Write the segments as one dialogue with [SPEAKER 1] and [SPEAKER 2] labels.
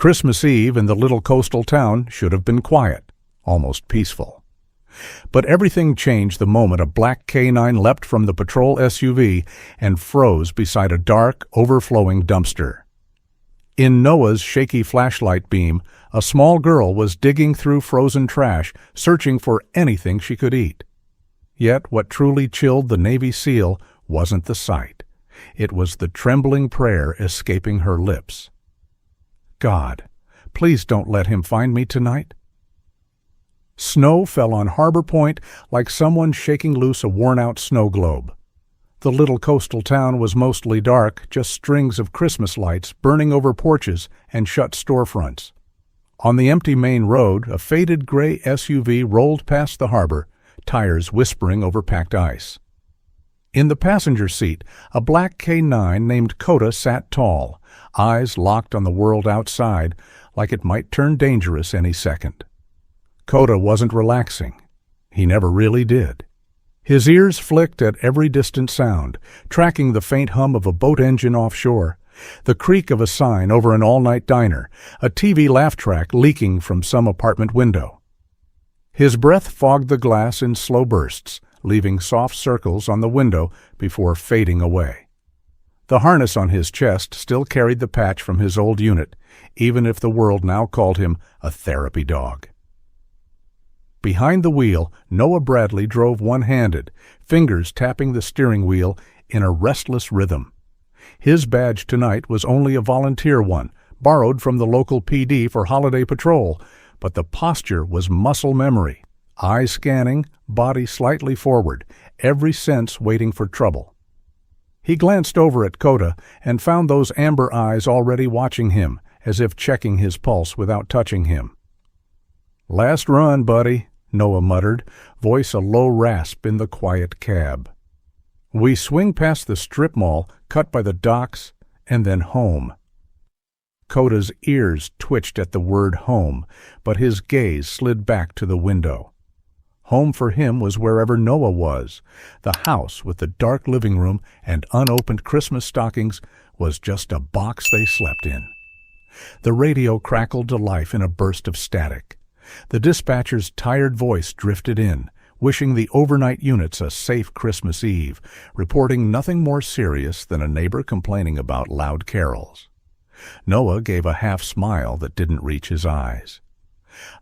[SPEAKER 1] Christmas Eve in the little coastal town should have been quiet, almost peaceful. But everything changed the moment a black K9 leapt from the patrol SUV and froze beside a dark, overflowing dumpster. In Noah's shaky flashlight beam, a small girl was digging through frozen trash, searching for anything she could eat. Yet what truly chilled the Navy SEAL wasn't the sight. It was the trembling prayer escaping her lips. God, please don't let him find me tonight. Snow fell on Harbor Point like someone shaking loose a worn-out snow globe. The little coastal town was mostly dark, just strings of Christmas lights burning over porches and shut storefronts. On the empty main road, a faded gray SUV rolled past the harbor, tires whispering over packed ice. In the passenger seat, a black K9 named Coda sat tall, eyes locked on the world outside, like it might turn dangerous any second. Coda wasn't relaxing. He never really did. His ears flicked at every distant sound, tracking the faint hum of a boat engine offshore, the creak of a sign over an all-night diner, a TV laugh track leaking from some apartment window. His breath fogged the glass in slow bursts, leaving soft circles on the window before fading away. The harness on his chest still carried the patch from his old unit, even if the world now called him a therapy dog. Behind the wheel, Noah Bradley drove one-handed, fingers tapping the steering wheel in a restless rhythm. His badge tonight was only a volunteer one, borrowed from the local PD for holiday patrol, but the posture was muscle memory, eyes scanning, body slightly forward, every sense waiting for trouble. He glanced over at Coda and found those amber eyes already watching him, as if checking his pulse without touching him. "Last run, buddy," Noah muttered, voice a low rasp in the quiet cab. We swing past the strip mall, cut by the docks, and then home. Coda's ears twitched at the word home, but his gaze slid back to the window. Home for him was wherever Noah was. The house with the dark living room and unopened Christmas stockings was just a box they slept in. The radio crackled to life in a burst of static. The dispatcher's tired voice drifted in, wishing the overnight units a safe Christmas Eve, reporting nothing more serious than a neighbor complaining about loud carols. Noah gave a half smile that didn't reach his eyes.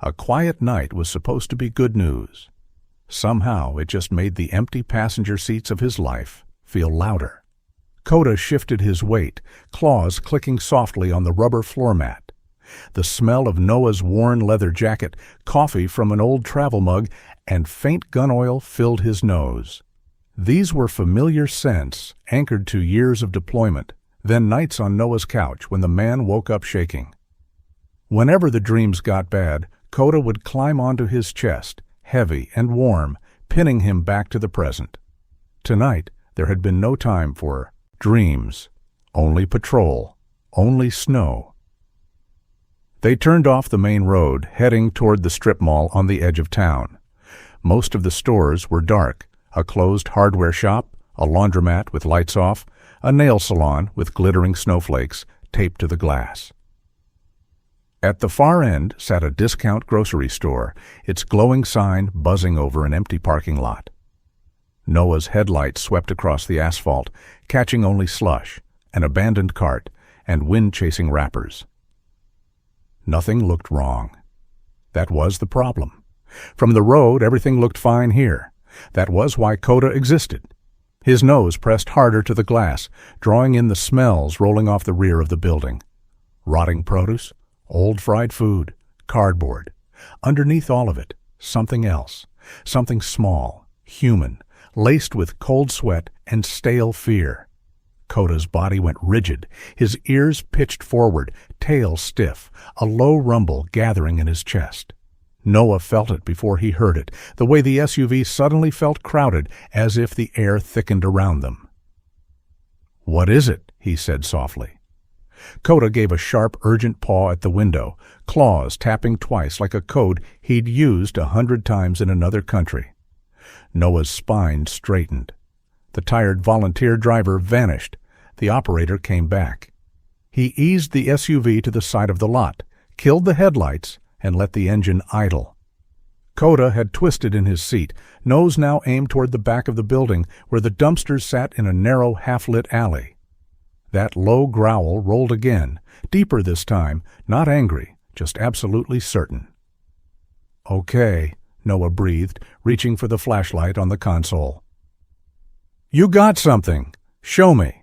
[SPEAKER 1] A quiet night was supposed to be good news. Somehow it just made the empty passenger seats of his life feel louder. Coda shifted his weight, claws clicking softly on the rubber floor mat. The smell of Noah's worn leather jacket, coffee from an old travel mug, and faint gun oil filled his nose. These were familiar scents, anchored to years of deployment, then nights on Noah's couch when the man woke up shaking. Whenever the dreams got bad, Coda would climb onto his chest, heavy and warm, pinning him back to the present. Tonight, there had been no time for dreams, only patrol, only snow. They turned off the main road, heading toward the strip mall on the edge of town. Most of the stores were dark, a closed hardware shop, a laundromat with lights off, a nail salon with glittering snowflakes taped to the glass. At the far end sat a discount grocery store, its glowing sign buzzing over an empty parking lot. Noah's headlights swept across the asphalt, catching only slush, an abandoned cart, and wind-chasing wrappers. Nothing looked wrong. That was the problem. From the road, everything looked fine here. That was why Coda existed. His nose pressed harder to the glass, drawing in the smells rolling off the rear of the building. Rotting produce, old fried food, cardboard. Underneath all of it, something else, something small, human, laced with cold sweat and stale fear. Coda's body went rigid, his ears pitched forward, tail stiff, a low rumble gathering in his chest. Noah felt it before he heard it, the way the SUV suddenly felt crowded, as if the air thickened around them. "What is it?" he said softly. Coda gave a sharp, urgent paw at the window, claws tapping twice like a code he'd used 100 times in another country. Noah's spine straightened. The tired volunteer driver vanished. The operator came back. He eased the SUV to the side of the lot, killed the headlights, and let the engine idle. Coda had twisted in his seat, nose now aimed toward the back of the building where the dumpsters sat in a narrow, half-lit alley. That low growl rolled again, deeper this time, not angry, just absolutely certain. "Okay," Noah breathed, reaching for the flashlight on the console. "You got something. Show me."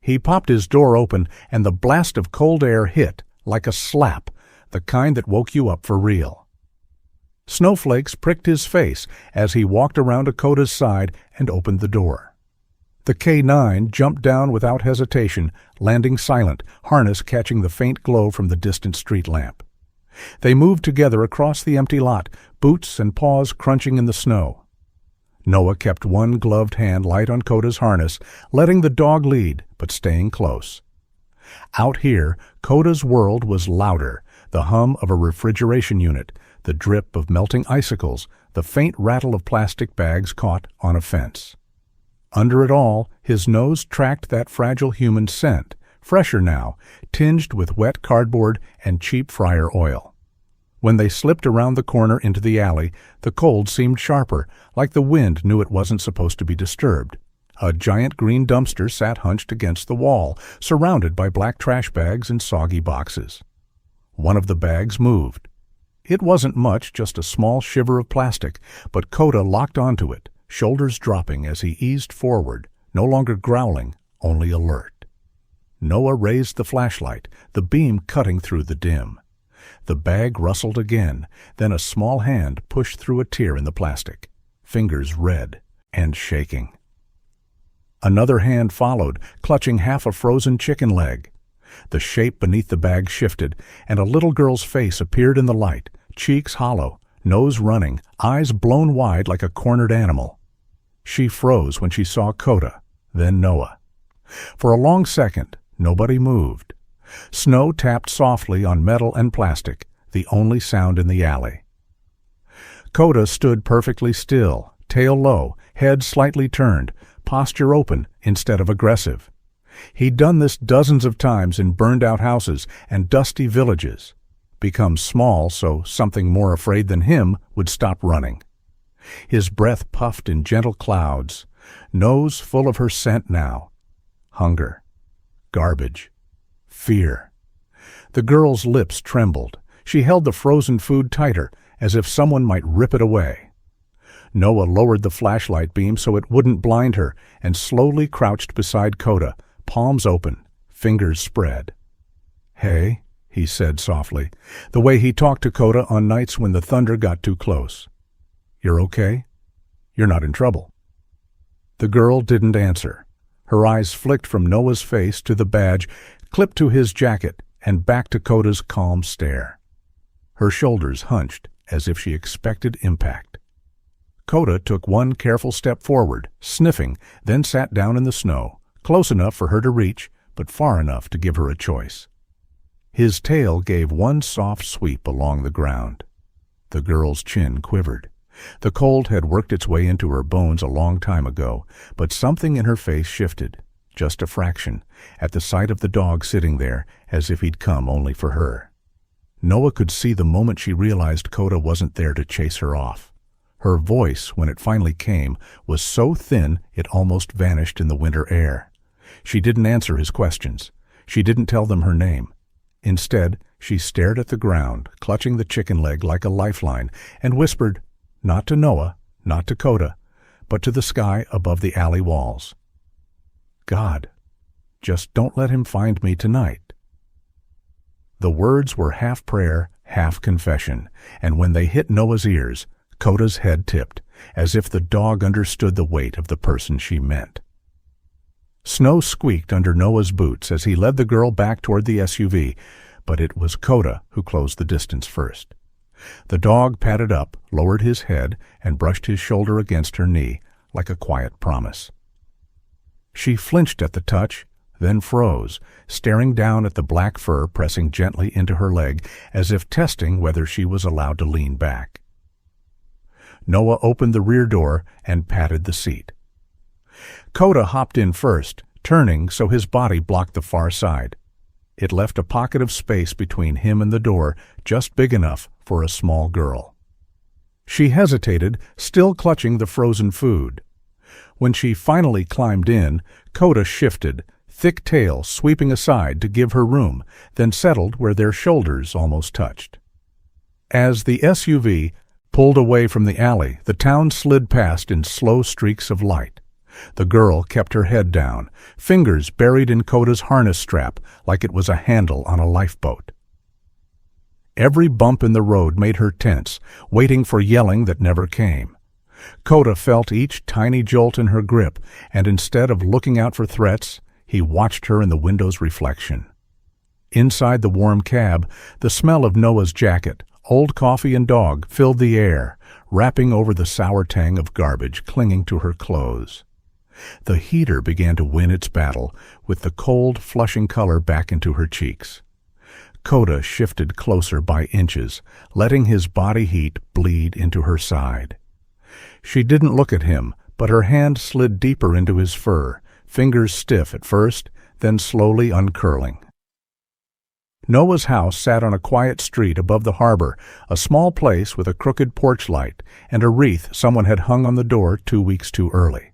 [SPEAKER 1] He popped his door open, and the blast of cold air hit, like a slap, the kind that woke you up for real. Snowflakes pricked his face as he walked around to Coda's side and opened the door. The K9 jumped down without hesitation, landing silent, harness catching the faint glow from the distant street lamp. They moved together across the empty lot, boots and paws crunching in the snow. Noah kept one gloved hand light on Coda's harness, letting the dog lead, but staying close. Out here, Coda's world was louder, the hum of a refrigeration unit, the drip of melting icicles, the faint rattle of plastic bags caught on a fence. Under it all, his nose tracked that fragile human scent, fresher now, tinged with wet cardboard and cheap fryer oil. When they slipped around the corner into the alley, the cold seemed sharper, like the wind knew it wasn't supposed to be disturbed. A giant green dumpster sat hunched against the wall, surrounded by black trash bags and soggy boxes. One of the bags moved. It wasn't much, just a small shiver of plastic, but Coda locked onto it, shoulders dropping as he eased forward, no longer growling, only alert. Noah raised the flashlight, the beam cutting through the dim. The bag rustled again, then a small hand pushed through a tear in the plastic, fingers red and shaking. Another hand followed, clutching half a frozen chicken leg. The shape beneath the bag shifted, and a little girl's face appeared in the light, cheeks hollow, nose running, eyes blown wide like a cornered animal. She froze when she saw Coda, then Noah. For a long second, nobody moved. Snow tapped softly on metal and plastic, the only sound in the alley. Coda stood perfectly still, tail low, head slightly turned, posture open instead of aggressive. He'd done this dozens of times in burned-out houses and dusty villages. Become small so something more afraid than him would stop running. His breath puffed in gentle clouds, nose full of her scent now. Hunger, garbage, fear. The girl's lips trembled. She held the frozen food tighter, as if someone might rip it away. Noah lowered the flashlight beam so it wouldn't blind her and slowly crouched beside Coda, palms open, fingers spread. "Hey," he said softly, the way he talked to Coda on nights when the thunder got too close. "You're okay? You're not in trouble?" The girl didn't answer. Her eyes flicked from Noah's face to the badge, clipped to his jacket, and back to Coda's calm stare. Her shoulders hunched as if she expected impact. Coda took one careful step forward, sniffing, then sat down in the snow, close enough for her to reach, but far enough to give her a choice. His tail gave one soft sweep along the ground. The girl's chin quivered. The cold had worked its way into her bones a long time ago, but something in her face shifted, just a fraction, at the sight of the dog sitting there, as if he'd come only for her. Noah could see the moment she realized Coda wasn't there to chase her off. Her voice, when it finally came, was so thin it almost vanished in the winter air. She didn't answer his questions. She didn't tell them her name. Instead, she stared at the ground, clutching the chicken leg like a lifeline, and whispered, not to Noah, not to Coda, but to the sky above the alley walls. "God, just don't let him find me tonight." The words were half prayer, half confession, and when they hit Noah's ears, Coda's head tipped, as if the dog understood the weight of the person she meant. Snow squeaked under Noah's boots as he led the girl back toward the SUV, but it was Coda who closed the distance first. The dog padded up, lowered his head, and brushed his shoulder against her knee, like a quiet promise. She flinched at the touch, then froze, staring down at the black fur pressing gently into her leg, as if testing whether she was allowed to lean back. Noah opened the rear door and patted the seat. Coda hopped in first, turning so his body blocked the far side. It left a pocket of space between him and the door, just big enough for a small girl. She hesitated, still clutching the frozen food. When she finally climbed in, Coda shifted, thick tail sweeping aside to give her room, then settled where their shoulders almost touched. As the SUV pulled away from the alley, the town slid past in slow streaks of light. The girl kept her head down, fingers buried in Coda's harness strap like it was a handle on a lifeboat. Every bump in the road made her tense, waiting for yelling that never came. Coda felt each tiny jolt in her grip, and instead of looking out for threats, he watched her in the window's reflection. Inside the warm cab, the smell of Noah's jacket, old coffee and dog filled the air, wrapping over the sour tang of garbage clinging to her clothes. The heater began to win its battle, with the cold, flushing color back into her cheeks. Coda shifted closer by inches, letting his body heat bleed into her side. She didn't look at him, but her hand slid deeper into his fur, fingers stiff at first, then slowly uncurling. Noah's house sat on a quiet street above the harbor, a small place with a crooked porch light and a wreath someone had hung on the door 2 weeks too early.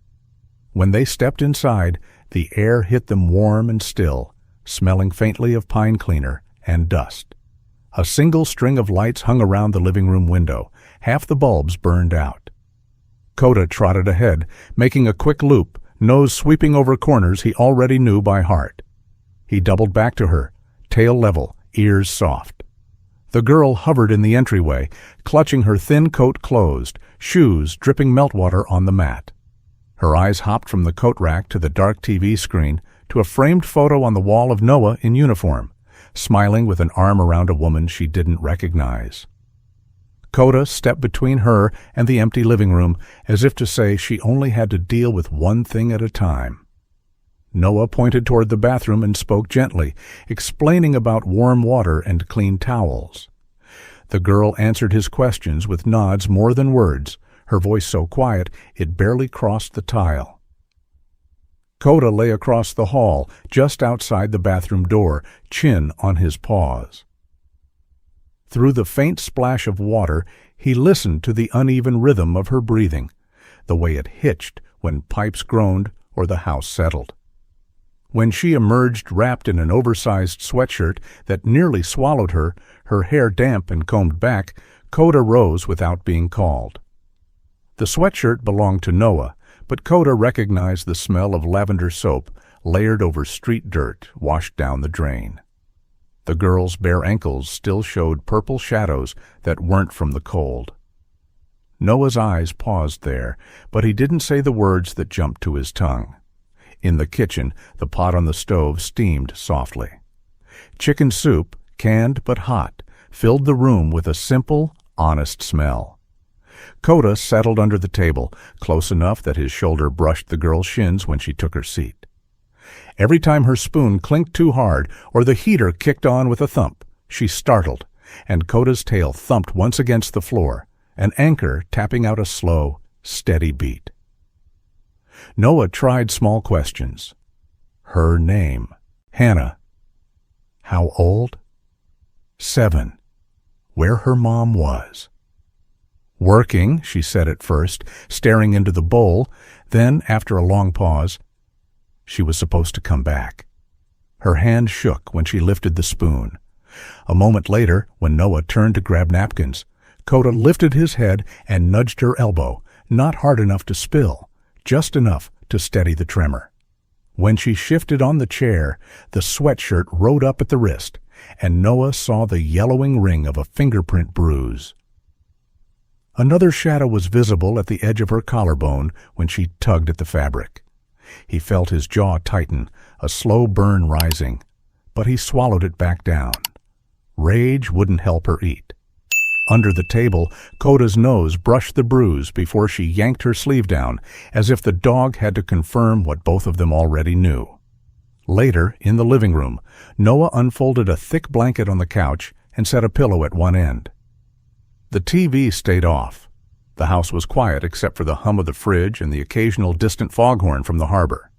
[SPEAKER 1] When they stepped inside, the air hit them warm and still, smelling faintly of pine cleaner and dust. A single string of lights hung around the living room window, half the bulbs burned out. Coda trotted ahead, making a quick loop, nose sweeping over corners he already knew by heart. He doubled back to her, tail level, ears soft. The girl hovered in the entryway, clutching her thin coat closed, shoes dripping meltwater on the mat. Her eyes hopped from the coat rack to the dark TV screen to a framed photo on the wall of Noah in uniform, smiling with an arm around a woman she didn't recognize. Coda stepped between her and the empty living room, as if to say she only had to deal with one thing at a time. Noah pointed toward the bathroom and spoke gently, explaining about warm water and clean towels. The girl answered his questions with nods more than words, her voice so quiet it barely crossed the tile. Coda lay across the hall, just outside the bathroom door, chin on his paws. Through the faint splash of water, he listened to the uneven rhythm of her breathing, the way it hitched when pipes groaned or the house settled. When she emerged wrapped in an oversized sweatshirt that nearly swallowed her, her hair damp and combed back, Coda rose without being called. The sweatshirt belonged to Noah, but Coda recognized the smell of lavender soap layered over street dirt washed down the drain. The girl's bare ankles still showed purple shadows that weren't from the cold. Noah's eyes paused there, but he didn't say the words that jumped to his tongue. In the kitchen, the pot on the stove steamed softly. Chicken soup, canned but hot, filled the room with a simple, honest smell. Coda settled under the table, close enough that his shoulder brushed the girl's shins when she took her seat. Every time her spoon clinked too hard or the heater kicked on with a thump, she startled, and Coda's tail thumped once against the floor, an anchor tapping out a slow, steady beat. Noah tried small questions. Her name. Hannah. How old? 7. Where her mom was. Working, she said at first, staring into the bowl. Then, after a long pause, she was supposed to come back. Her hand shook when she lifted the spoon. A moment later, when Noah turned to grab napkins, Coda lifted his head and nudged her elbow, not hard enough to spill, just enough to steady the tremor. When she shifted on the chair, the sweatshirt rode up at the wrist, and Noah saw the yellowing ring of a fingerprint bruise. Another shadow was visible at the edge of her collarbone when she tugged at the fabric. He felt his jaw tighten, a slow burn rising, but he swallowed it back down. Rage wouldn't help her eat. Under the table, Coda's nose brushed the bruise before she yanked her sleeve down, as if the dog had to confirm what both of them already knew. Later, in the living room, Noah unfolded a thick blanket on the couch and set a pillow at one end. The TV stayed off. The house was quiet except for the hum of the fridge and the occasional distant foghorn from the harbor.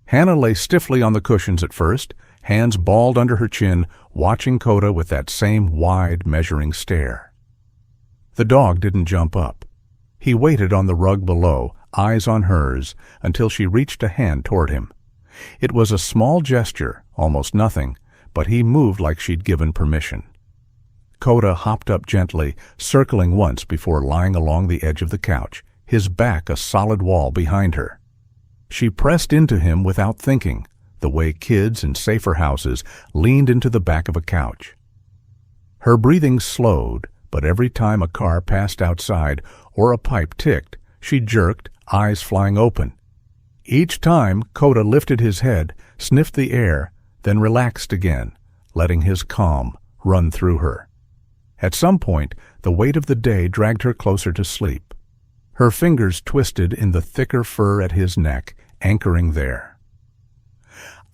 [SPEAKER 1] Hannah lay stiffly on the cushions at first, hands balled under her chin, watching Coda with that same wide, measuring stare. The dog didn't jump up. He waited on the rug below, eyes on hers, until she reached a hand toward him. It was a small gesture, almost nothing, but he moved like she'd given permission. Coda hopped up gently, circling once before lying along the edge of the couch, his back a solid wall behind her. She pressed into him without thinking, the way kids in safer houses leaned into the back of a couch. Her breathing slowed, but every time a car passed outside or a pipe ticked, she jerked, eyes flying open. Each time, Coda lifted his head, sniffed the air, then relaxed again, letting his calm run through her. At some point, the weight of the day dragged her closer to sleep. Her fingers twisted in the thicker fur at his neck, anchoring there.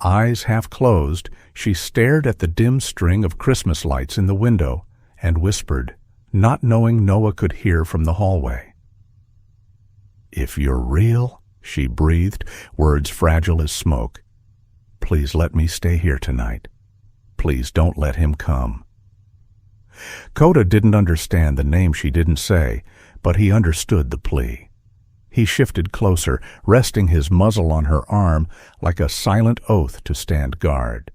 [SPEAKER 1] Eyes half closed, she stared at the dim string of Christmas lights in the window and whispered, not knowing Noah could hear from the hallway. "If you're real," she breathed, words fragile as smoke, "please let me stay here tonight. Please don't let him come." Coda didn't understand the name she didn't say, but he understood the plea. He shifted closer, resting his muzzle on her arm like a silent oath to stand guard.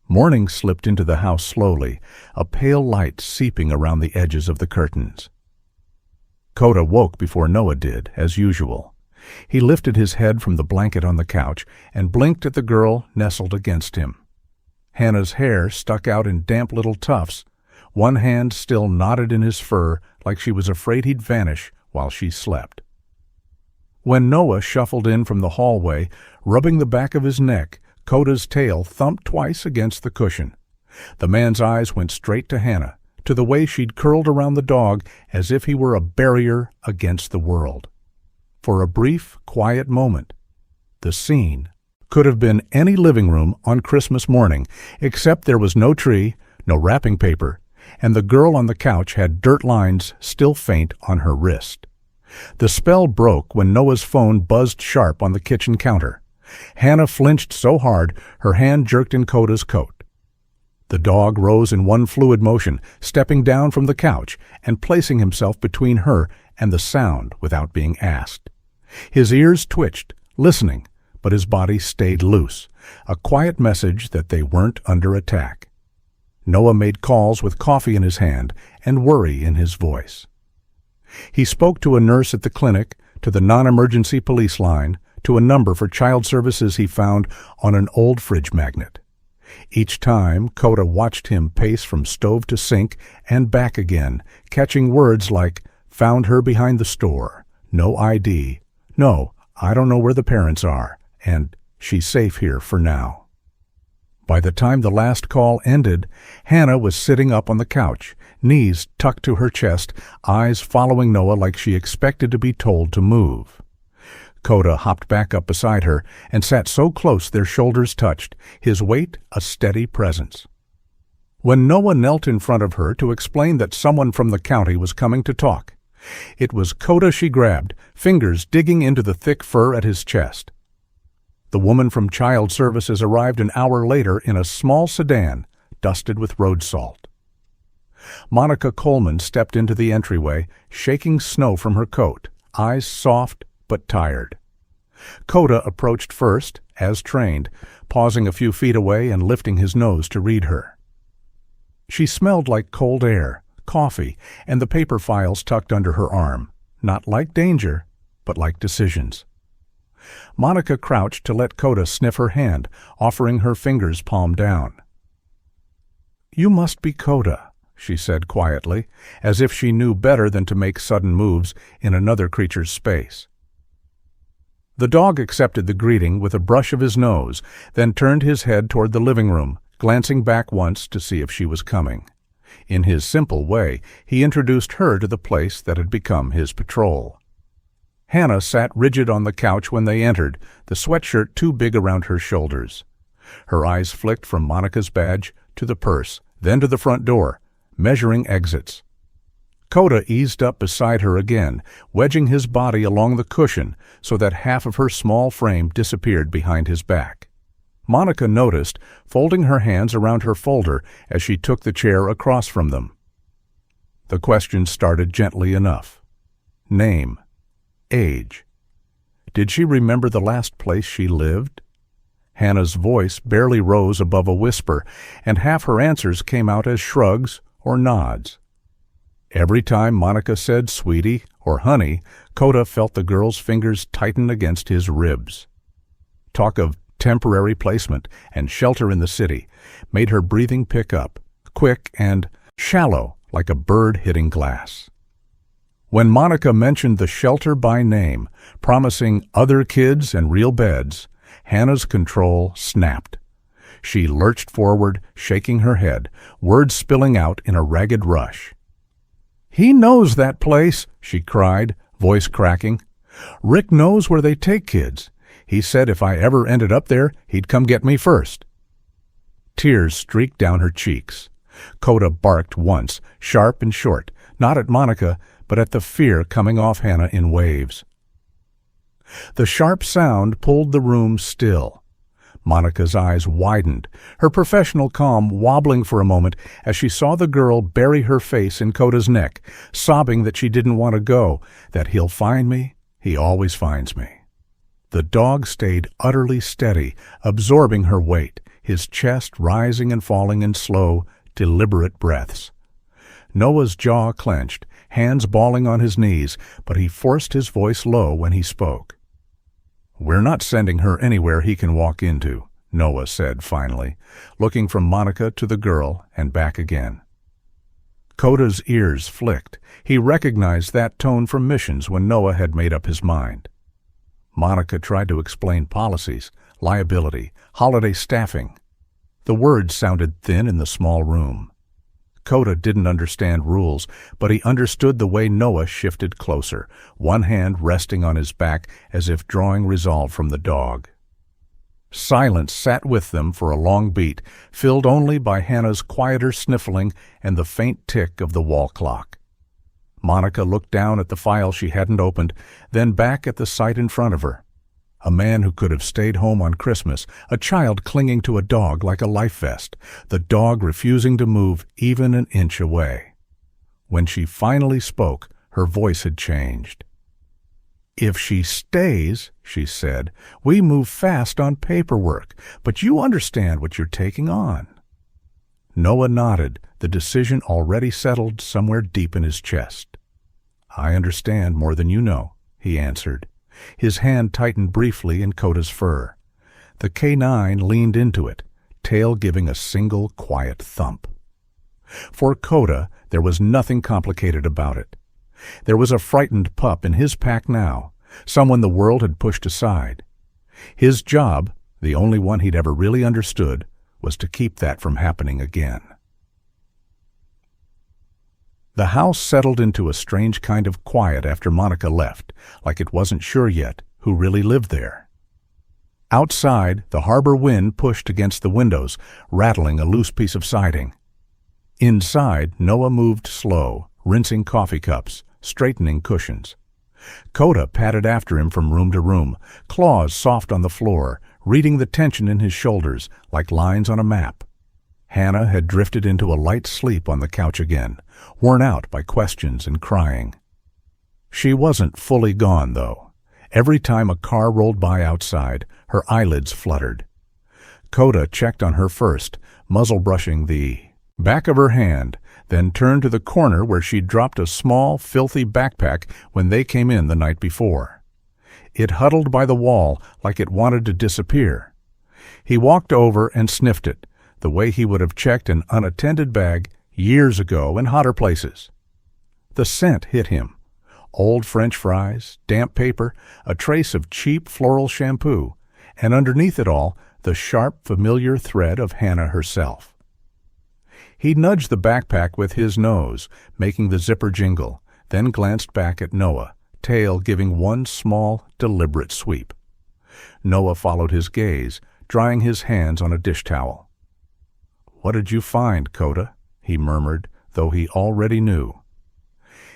[SPEAKER 1] Morning slipped into the house slowly, a pale light seeping around the edges of the curtains. Coda woke before Noah did, as usual. He lifted his head from the blanket on the couch and blinked at the girl nestled against him. Hannah's hair stuck out in damp little tufts, one hand still knotted in his fur like she was afraid he'd vanish while she slept. When Noah shuffled in from the hallway, rubbing the back of his neck, Coda's tail thumped twice against the cushion. The man's eyes went straight to Hannah, to the way she'd curled around the dog as if he were a barrier against the world. For a brief, quiet moment, the scene could have been any living room on Christmas morning, except there was no tree, no wrapping paper, and the girl on the couch had dirt lines still faint on her wrist. The spell broke when Noah's phone buzzed sharp on the kitchen counter. Hannah flinched so hard her hand jerked in Coda's coat. The dog rose in one fluid motion, stepping down from the couch and placing himself between her and the sound without being asked. His ears twitched, listening, but his body stayed loose, a quiet message that they weren't under attack. Noah made calls with coffee in his hand and worry in his voice. He spoke to a nurse at the clinic, to the non-emergency police line, to a number for child services he found on an old fridge magnet. Each time, Coda watched him pace from stove to sink and back again, catching words like, "Found her behind the store," "No ID," "No, I don't know where the parents are," and "She's safe here for now." By the time the last call ended, Hannah was sitting up on the couch, knees tucked to her chest, eyes following Noah like she expected to be told to move. Coda hopped back up beside her and sat so close their shoulders touched, his weight a steady presence. When Noah knelt in front of her to explain that someone from the county was coming to talk, it was Coda she grabbed, fingers digging into the thick fur at his chest. The woman from Child Services arrived an hour later in a small sedan, dusted with road salt. Monica Coleman stepped into the entryway, shaking snow from her coat, eyes soft but tired. Coda approached first, as trained, pausing a few feet away and lifting his nose to read her. She smelled like cold air, coffee, and the paper files tucked under her arm, not like danger, but like decisions. Monica crouched to let Coda sniff her hand, offering her fingers palm down. "You must be Coda," she said quietly, as if she knew better than to make sudden moves in another creature's space. The dog accepted the greeting with a brush of his nose, then turned his head toward the living room, glancing back once to see if she was coming. In his simple way, he introduced her to the place that had become his patrol. Hannah sat rigid on the couch when they entered, the sweatshirt too big around her shoulders. Her eyes flicked from Monica's badge to the purse, then to the front door, measuring exits. Coda eased up beside her again, wedging his body along the cushion so that half of her small frame disappeared behind his back. Monica noticed, folding her hands around her folder as she took the chair across from them. The questions started gently enough. Name. Age. Did she remember the last place she lived? Hannah's voice barely rose above a whisper, and half her answers came out as shrugs or nods. Every time Monica said sweetie or honey, Coda felt the girl's fingers tighten against his ribs. Talk of temporary placement and shelter in the city made her breathing pick up, quick and shallow like a bird hitting glass. When Monica mentioned the shelter by name, promising other kids and real beds, Hannah's control snapped. She lurched forward, shaking her head, words spilling out in a ragged rush. "He knows that place," she cried, voice cracking. "Rick knows where they take kids. He said if I ever ended up there, he'd come get me first." Tears streaked down her cheeks. Coda barked once, sharp and short, not at Monica, but at the fear coming off Hannah in waves. The sharp sound pulled the room still. Monica's eyes widened, her professional calm wobbling for a moment as she saw the girl bury her face in Coda's neck, sobbing that she didn't want to go, that he'll find me, he always finds me. The dog stayed utterly steady, absorbing her weight, his chest rising and falling in slow, deliberate breaths. Noah's jaw clenched, hands balling on his knees, but he forced his voice low when he spoke. "We're not sending her anywhere he can walk into," Noah said finally, looking from Monica to the girl and back again. Coda's ears flicked. He recognized that tone from missions when Noah had made up his mind. Monica tried to explain policies, liability, holiday staffing. The words sounded thin in the small room. Coda didn't understand rules, but he understood the way Noah shifted closer, one hand resting on his back as if drawing resolve from the dog. Silence sat with them for a long beat, filled only by Hannah's quieter sniffling and the faint tick of the wall clock. Monica looked down at the file she hadn't opened, then back at the sight in front of her. A man who could have stayed home on Christmas, a child clinging to a dog like a life vest, the dog refusing to move even an inch away. When she finally spoke, her voice had changed. "If she stays," she said, "we move fast on paperwork, but you understand what you're taking on." Noah nodded, the decision already settled somewhere deep in his chest. "I understand more than you know," he answered. His hand tightened briefly in Coda's fur. The K9 leaned into it, tail giving a single quiet thump. For Coda, there was nothing complicated about it. There was a frightened pup in his pack now, someone the world had pushed aside. His job, the only one he'd ever really understood, was to keep that from happening again. The house settled into a strange kind of quiet after Monica left, like it wasn't sure yet who really lived there. Outside, the harbor wind pushed against the windows, rattling a loose piece of siding. Inside, Noah moved slow, rinsing coffee cups, straightening cushions. Coda padded after him from room to room, claws soft on the floor, reading the tension in his shoulders like lines on a map. Hannah had drifted into a light sleep on the couch again, worn out by questions and crying. She wasn't fully gone, though. Every time a car rolled by outside, her eyelids fluttered. Coda checked on her first, muzzle brushing the back of her hand, then turned to the corner where she'd dropped a small, filthy backpack when they came in the night before. It huddled by the wall like it wanted to disappear. He walked over and sniffed it, the way he would have checked an unattended bag years ago in hotter places. The scent hit him. Old French fries, damp paper, a trace of cheap floral shampoo, and underneath it all, the sharp, familiar thread of Hannah herself. He nudged the backpack with his nose, making the zipper jingle, then glanced back at Noah, tail giving one small, deliberate sweep. Noah followed his gaze, drying his hands on a dish towel. "What did you find, Coda?" he murmured, though he already knew.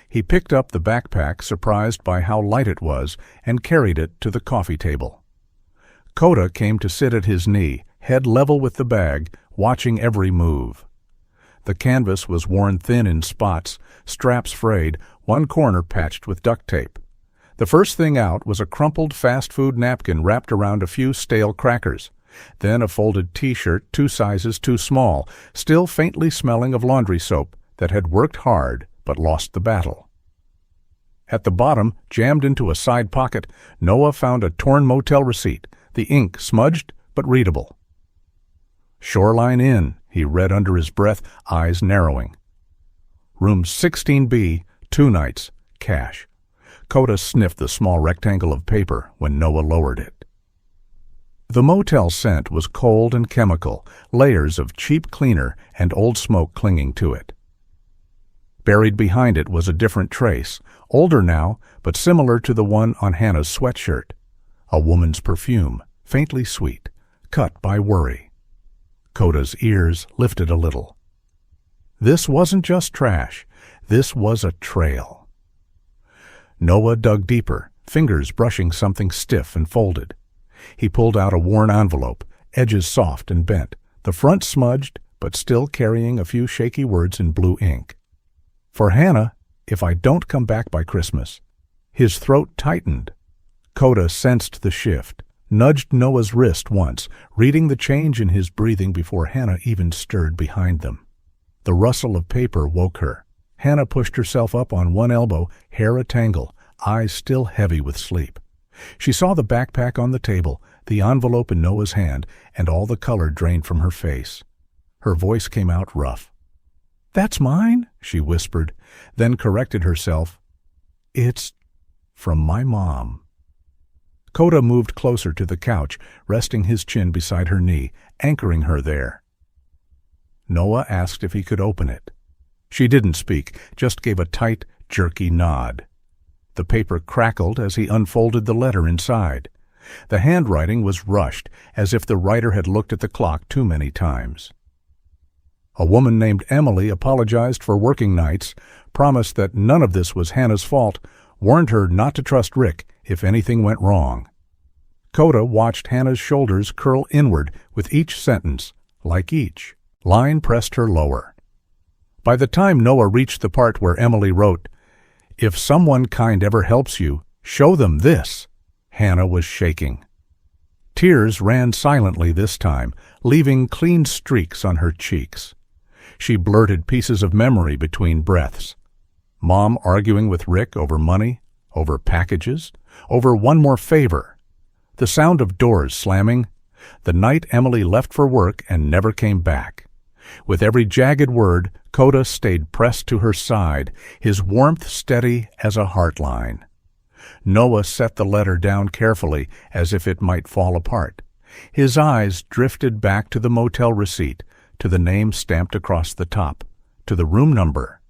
[SPEAKER 1] He picked up the backpack, surprised by how light it was, and carried it to the coffee table. Coda came to sit at his knee, head level with the bag, watching every move. The canvas was worn thin in spots, straps frayed, one corner patched with duct tape. The first thing out was a crumpled fast food napkin wrapped around a few stale crackers. Then a folded T-shirt 2 sizes too small, still faintly smelling of laundry soap that had worked hard but lost the battle. At the bottom, jammed into a side pocket, Noah found a torn motel receipt, the ink smudged but readable. "Shoreline Inn," he read under his breath, eyes narrowing. "Room 16B, 2 nights, cash." Coda sniffed the small rectangle of paper when Noah lowered it. The motel scent was cold and chemical, layers of cheap cleaner and old smoke clinging to it. Buried behind it was a different trace, older now, but similar to the one on Hannah's sweatshirt. A woman's perfume, faintly sweet, cut by worry. Coda's ears lifted a little. This wasn't just trash. This was a trail. Noah dug deeper, fingers brushing something stiff and folded. He pulled out a worn envelope, edges soft and bent, the front smudged, but still carrying a few shaky words in blue ink. "For Hannah, if I don't come back by Christmas." His throat tightened. Coda sensed the shift, nudged Noah's wrist once, reading the change in his breathing before Hannah even stirred behind them. The rustle of paper woke her. Hannah pushed herself up on one elbow, hair a tangle, eyes still heavy with sleep. She saw the backpack on the table, the envelope in Noah's hand, and all the color drained from her face. Her voice came out rough. "That's mine," she whispered, then corrected herself. "It's from my mom." Coda moved closer to the couch, resting his chin beside her knee, anchoring her there. Noah asked if he could open it. She didn't speak, just gave a tight, jerky nod. The paper crackled as he unfolded the letter inside. The handwriting was rushed, as if the writer had looked at the clock too many times. A woman named Emily apologized for working nights, promised that none of this was Hannah's fault, warned her not to trust Rick if anything went wrong. Coda watched Hannah's shoulders curl inward with each sentence, like each line pressed her lower. By the time Noah reached the part where Emily wrote, "If someone kind ever helps you, show them this," Hannah was shaking. Tears ran silently this time, leaving clean streaks on her cheeks. She blurted pieces of memory between breaths. Mom arguing with Rick over money, over packages, over one more favor. The sound of doors slamming. The night Emily left for work and never came back. With every jagged word, Coda stayed pressed to her side, his warmth steady as a heart line. Noah set the letter down carefully, as if it might fall apart. His eyes drifted back to the motel receipt, to the name stamped across the top, to the room number.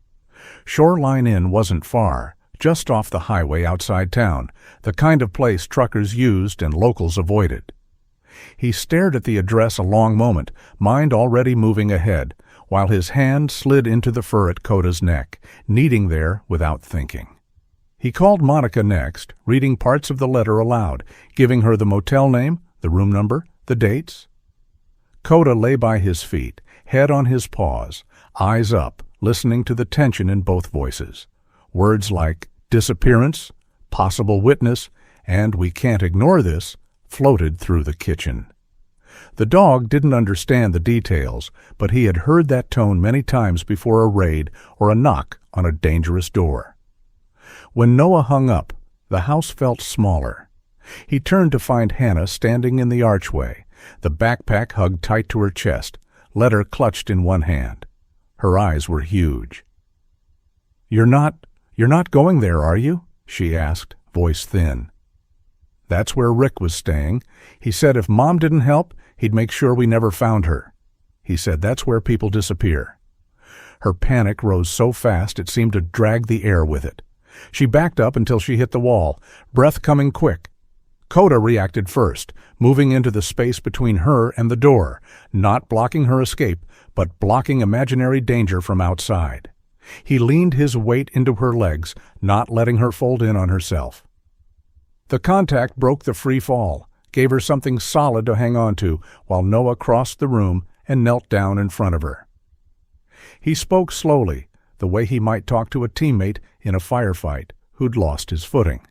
[SPEAKER 1] Shoreline Inn wasn't far, just off the highway outside town, the kind of place truckers used and locals avoided. He stared at the address a long moment, mind already moving ahead, while his hand slid into the fur at Coda's neck, kneading there without thinking. He called Monica next, reading parts of the letter aloud, giving her the motel name, the room number, the dates. Coda lay by his feet, head on his paws, eyes up, listening to the tension in both voices. Words like disappearance, possible witness, and we can't ignore this floated through the kitchen. The dog didn't understand the details, but he had heard that tone many times before a raid or a knock on a dangerous door. When Noah hung up, the house felt smaller. He turned to find Hannah standing in the archway, the backpack hugged tight to her chest, letter clutched in one hand. Her eyes were huge. You're not going there, are you?" she asked, voice thin. "That's where Rick was staying. He said if Mom didn't help, he'd make sure we never found her. He said that's where people disappear." Her panic rose so fast it seemed to drag the air with it. She backed up until she hit the wall, breath coming quick. Coda reacted first, moving into the space between her and the door, not blocking her escape, but blocking imaginary danger from outside. He leaned his weight into her legs, not letting her fold in on herself. The contact broke the free fall, gave her something solid to hang on to while Noah crossed the room and knelt down in front of her. He spoke slowly, the way he might talk to a teammate in a firefight who'd lost his footing.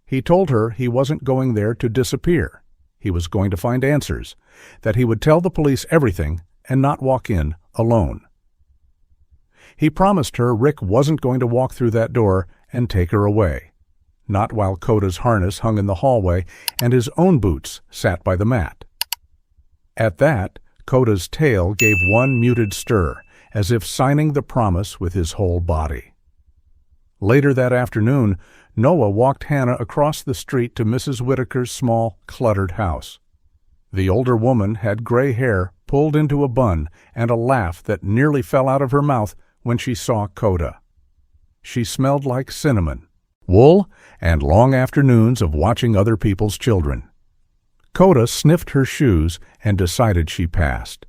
[SPEAKER 1] He told her he wasn't going there to disappear. He was going to find answers, that he would tell the police everything and not walk in alone. He promised her Rick wasn't going to walk through that door and take her away, not while Coda's harness hung in the hallway and his own boots sat by the mat. At that, Coda's tail gave one muted stir, as if signing the promise with his whole body. Later that afternoon, Noah walked Hannah across the street to Mrs. Whitaker's small, cluttered house. The older woman had gray hair pulled into a bun and a laugh that nearly fell out of her mouth when she saw Coda. She smelled like cinnamon, wool, and long afternoons of watching other people's children. Coda sniffed her shoes and decided she passed.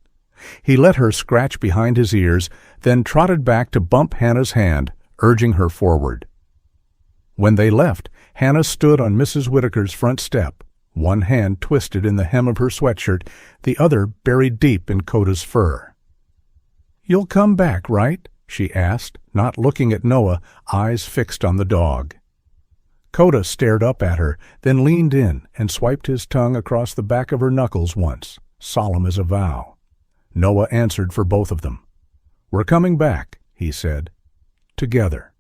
[SPEAKER 1] He let her scratch behind his ears, then trotted back to bump Hannah's hand, urging her forward. When they left, Hannah stood on Mrs. Whitaker's front step, one hand twisted in the hem of her sweatshirt, the other buried deep in Coda's fur. "You'll come back, right?" she asked, not looking at Noah, eyes fixed on the dog. Coda stared up at her, then leaned in and swiped his tongue across the back of her knuckles once, solemn as a vow. Noah answered for both of them. "We're coming back," he said. "Together."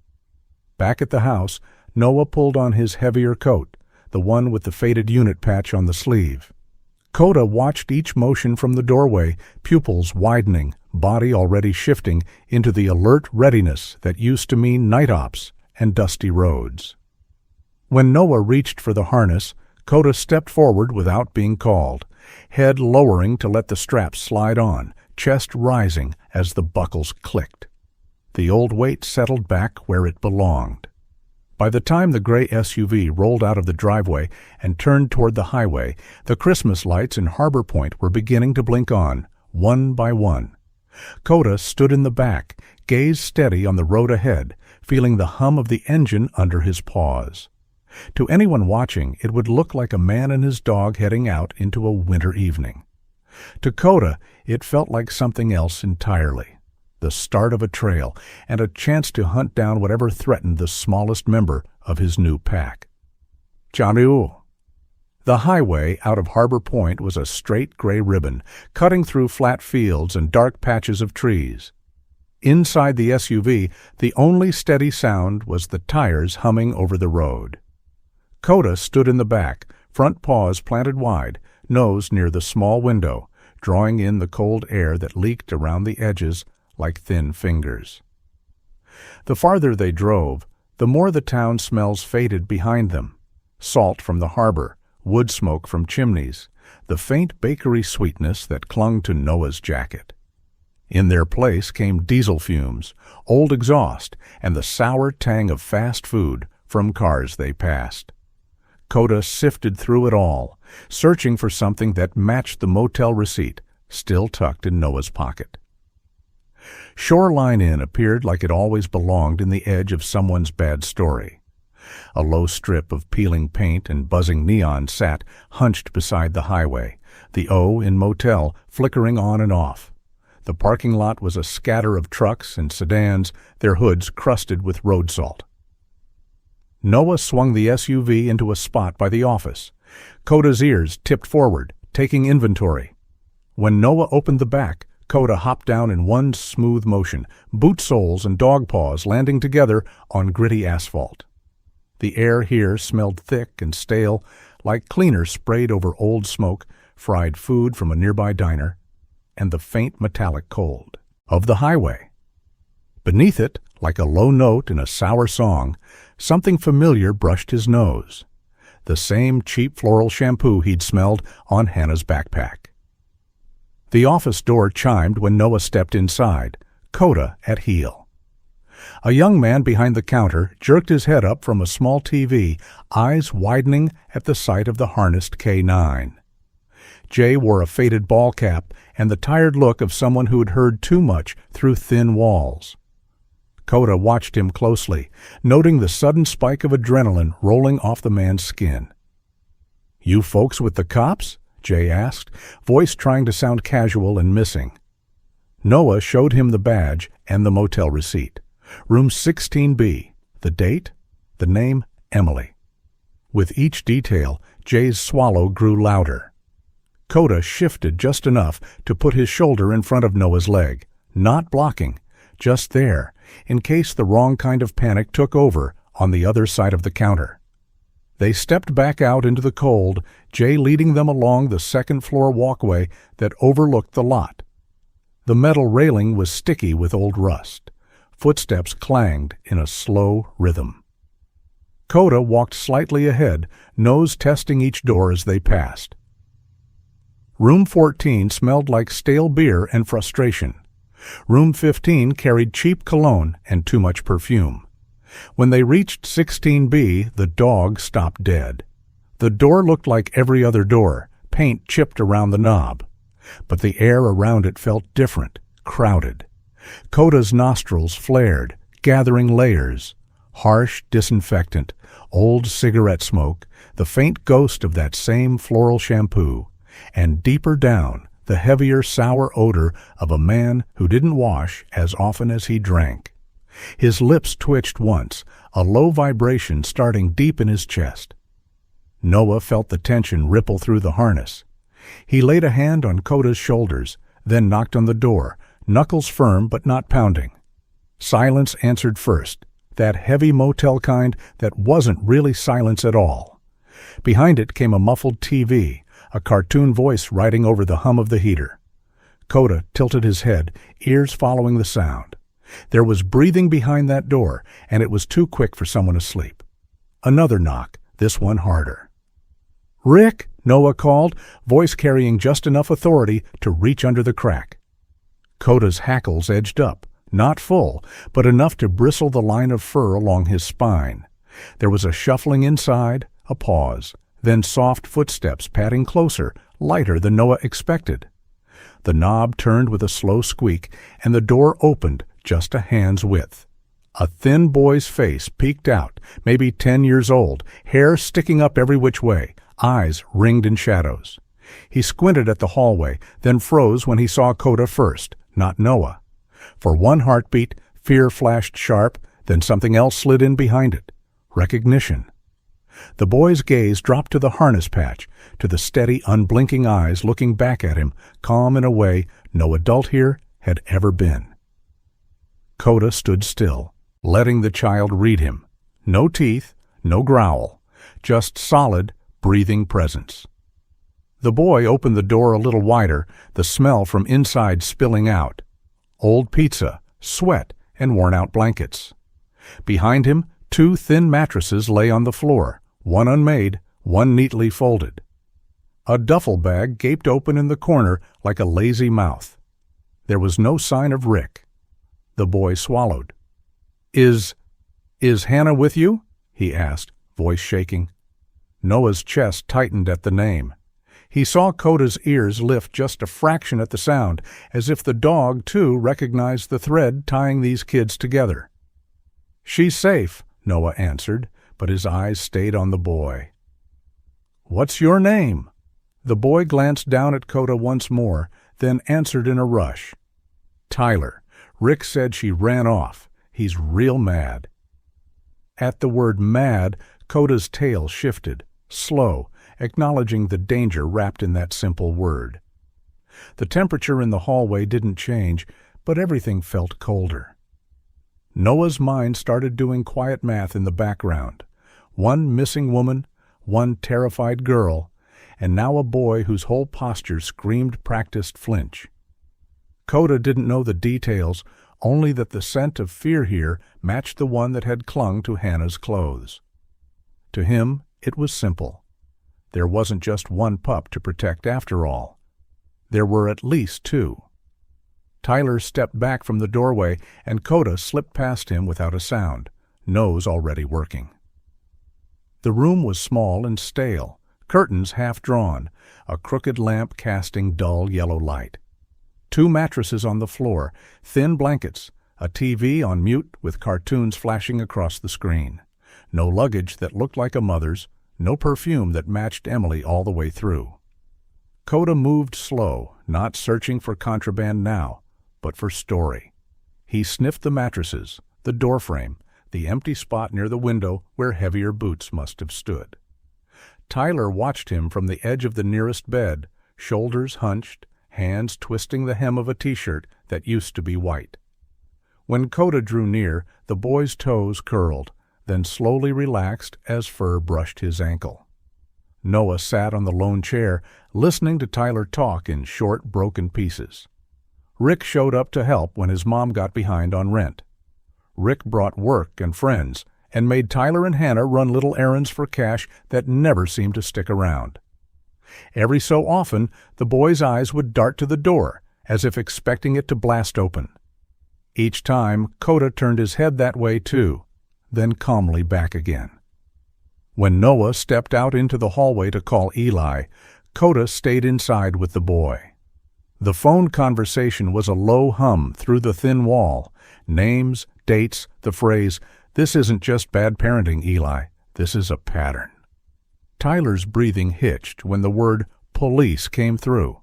[SPEAKER 1] Back at the house, Noah pulled on his heavier coat, the one with the faded unit patch on the sleeve. Coda watched each motion from the doorway, pupils widening, body already shifting into the alert readiness that used to mean night ops and dusty roads. When Noah reached for the harness, Coda stepped forward without being called, head lowering to let the straps slide on, chest rising as the buckles clicked. The old weight settled back where it belonged. By the time the gray SUV rolled out of the driveway and turned toward the highway, the Christmas lights in Harbor Point were beginning to blink on, one by one. Coda stood in the back, gaze steady on the road ahead, feeling the hum of the engine under his paws. To anyone watching, it would look like a man and his dog heading out into a winter evening. To Coda, it felt like something else entirely. The start of a trail, and a chance to hunt down whatever threatened the smallest member of his new pack. Chaniu. The highway out of Harbor Point was a straight gray ribbon, cutting through flat fields and dark patches of trees. Inside the SUV, the only steady sound was the tires humming over the road. Coda stood in the back, front paws planted wide, nose near the small window, drawing in the cold air that leaked around the edges like thin fingers. The farther they drove, the more the town smells faded behind them. Salt from the harbor, wood smoke from chimneys, the faint bakery sweetness that clung to Noah's jacket. In their place came diesel fumes, old exhaust, and the sour tang of fast food from cars they passed. Coda sifted through it all, searching for something that matched the motel receipt, still tucked in Noah's pocket. Shoreline Inn appeared like it always belonged in the edge of someone's bad story. A low strip of peeling paint and buzzing neon sat hunched beside the highway, the O in motel flickering on and off. The parking lot was a scatter of trucks and sedans, their hoods crusted with road salt. Noah swung the SUV into a spot by the office. Coda's ears tipped forward, taking inventory. When Noah opened the back, Coda hopped down in one smooth motion, boot soles and dog paws landing together on gritty asphalt. The air here smelled thick and stale, like cleaner sprayed over old smoke, fried food from a nearby diner, and the faint metallic cold of the highway. Beneath it, like a low note in a sour song, something familiar brushed his nose. The same cheap floral shampoo he'd smelled on Hannah's backpack. The office door chimed when Noah stepped inside, Coda at heel. A young man behind the counter jerked his head up from a small TV, eyes widening at the sight of the harnessed K9. Jay wore a faded ball cap and the tired look of someone who had heard too much through thin walls. Coda watched him closely, noting the sudden spike of adrenaline rolling off the man's skin. "You folks with the cops?" Jay asked, voice trying to sound casual and missing. Noah showed him the badge and the motel receipt. Room 16B. The date? The name, Emily. With each detail, Jay's swallow grew louder. Coda shifted just enough to put his shoulder in front of Noah's leg, not blocking, just there, in case the wrong kind of panic took over on the other side of the counter. They stepped back out into the cold, Jay leading them along the second-floor walkway that overlooked the lot. The metal railing was sticky with old rust. Footsteps clanged in a slow rhythm. Coda walked slightly ahead, nose testing each door as they passed. Room 14 smelled like stale beer and frustration. Room 15 carried cheap cologne and too much perfume. When they reached 16B, the dog stopped dead. The door looked like every other door, paint chipped around the knob. But the air around it felt different, crowded. Coda's nostrils flared, gathering layers. Harsh disinfectant, old cigarette smoke, the faint ghost of that same floral shampoo, and deeper down, the heavier sour odor of a man who didn't wash as often as he drank. His lips twitched once, a low vibration starting deep in his chest. Noah felt the tension ripple through the harness. He laid a hand on Coda's shoulders, then knocked on the door, knuckles firm but not pounding. Silence answered first, that heavy motel kind that wasn't really silence at all. Behind it came a muffled TV, a cartoon voice riding over the hum of the heater. Coda tilted his head, ears following the sound. There was breathing behind that door, and it was too quick for someone asleep. Another knock, this one harder. "Rick!" Noah called, voice carrying just enough authority to reach under the crack. Coda's hackles edged up, not full, but enough to bristle the line of fur along his spine. There was a shuffling inside, a pause, then soft footsteps padding closer, lighter than Noah expected. The knob turned with a slow squeak, and the door opened just a hand's width. A thin boy's face peeked out, maybe 10 years old, hair sticking up every which way, eyes ringed in shadows. He squinted at the hallway, then froze when he saw Coda first, not Noah. For one heartbeat, fear flashed sharp, then something else slid in behind it. Recognition. The boy's gaze dropped to the harness patch, to the steady, unblinking eyes looking back at him, calm in a way no adult here had ever been. Coda stood still, letting the child read him. No teeth, no growl, just solid, breathing presence. The boy opened the door a little wider, the smell from inside spilling out. Old pizza, sweat, and worn-out blankets. Behind him, 2 thin mattresses lay on the floor, one unmade, one neatly folded. A duffel bag gaped open in the corner like a lazy mouth. There was no sign of Rick. The boy swallowed. Is Hannah with you?" he asked, voice shaking. Noah's chest tightened at the name. He saw Coda's ears lift just a fraction at the sound, as if the dog, too, recognized the thread tying these kids together. "She's safe," Noah answered, but his eyes stayed on the boy. "What's your name?" The boy glanced down at Coda once more, then answered in a rush. "Tyler. Rick said she ran off. He's real mad." At the word mad, Coda's tail shifted, slow, acknowledging the danger wrapped in that simple word. The temperature in the hallway didn't change, but everything felt colder. Noah's mind started doing quiet math in the background. One missing woman, one terrified girl, and now a boy whose whole posture screamed practiced flinch. Coda didn't know the details, only that the scent of fear here matched the one that had clung to Hannah's clothes. To him, it was simple. There wasn't just one pup to protect after all. There were at least 2. Tyler stepped back from the doorway, and Coda slipped past him without a sound, nose already working. The room was small and stale, curtains half drawn, a crooked lamp casting dull yellow light. 2 mattresses on the floor, thin blankets, a TV on mute with cartoons flashing across the screen. No luggage that looked like a mother's, no perfume that matched Emily all the way through. Coda moved slow, not searching for contraband now, but for story. He sniffed the mattresses, the doorframe, the empty spot near the window where heavier boots must have stood. Tyler watched him from the edge of the nearest bed, shoulders hunched, hands twisting the hem of a t-shirt that used to be white. When Coda drew near, the boy's toes curled, then slowly relaxed as fur brushed his ankle. Noah sat on the lone chair, listening to Tyler talk in short, broken pieces. Rick showed up to help when his mom got behind on rent. Rick brought work and friends, and made Tyler and Hannah run little errands for cash that never seemed to stick around. Every so often, the boy's eyes would dart to the door, as if expecting it to blast open. Each time, Coda turned his head that way too, then calmly back again. When Noah stepped out into the hallway to call Eli, Coda stayed inside with the boy. The phone conversation was a low hum through the thin wall, names, dates, the phrase, "This isn't just bad parenting, Eli, this is a pattern." Tyler's breathing hitched when the word police came through.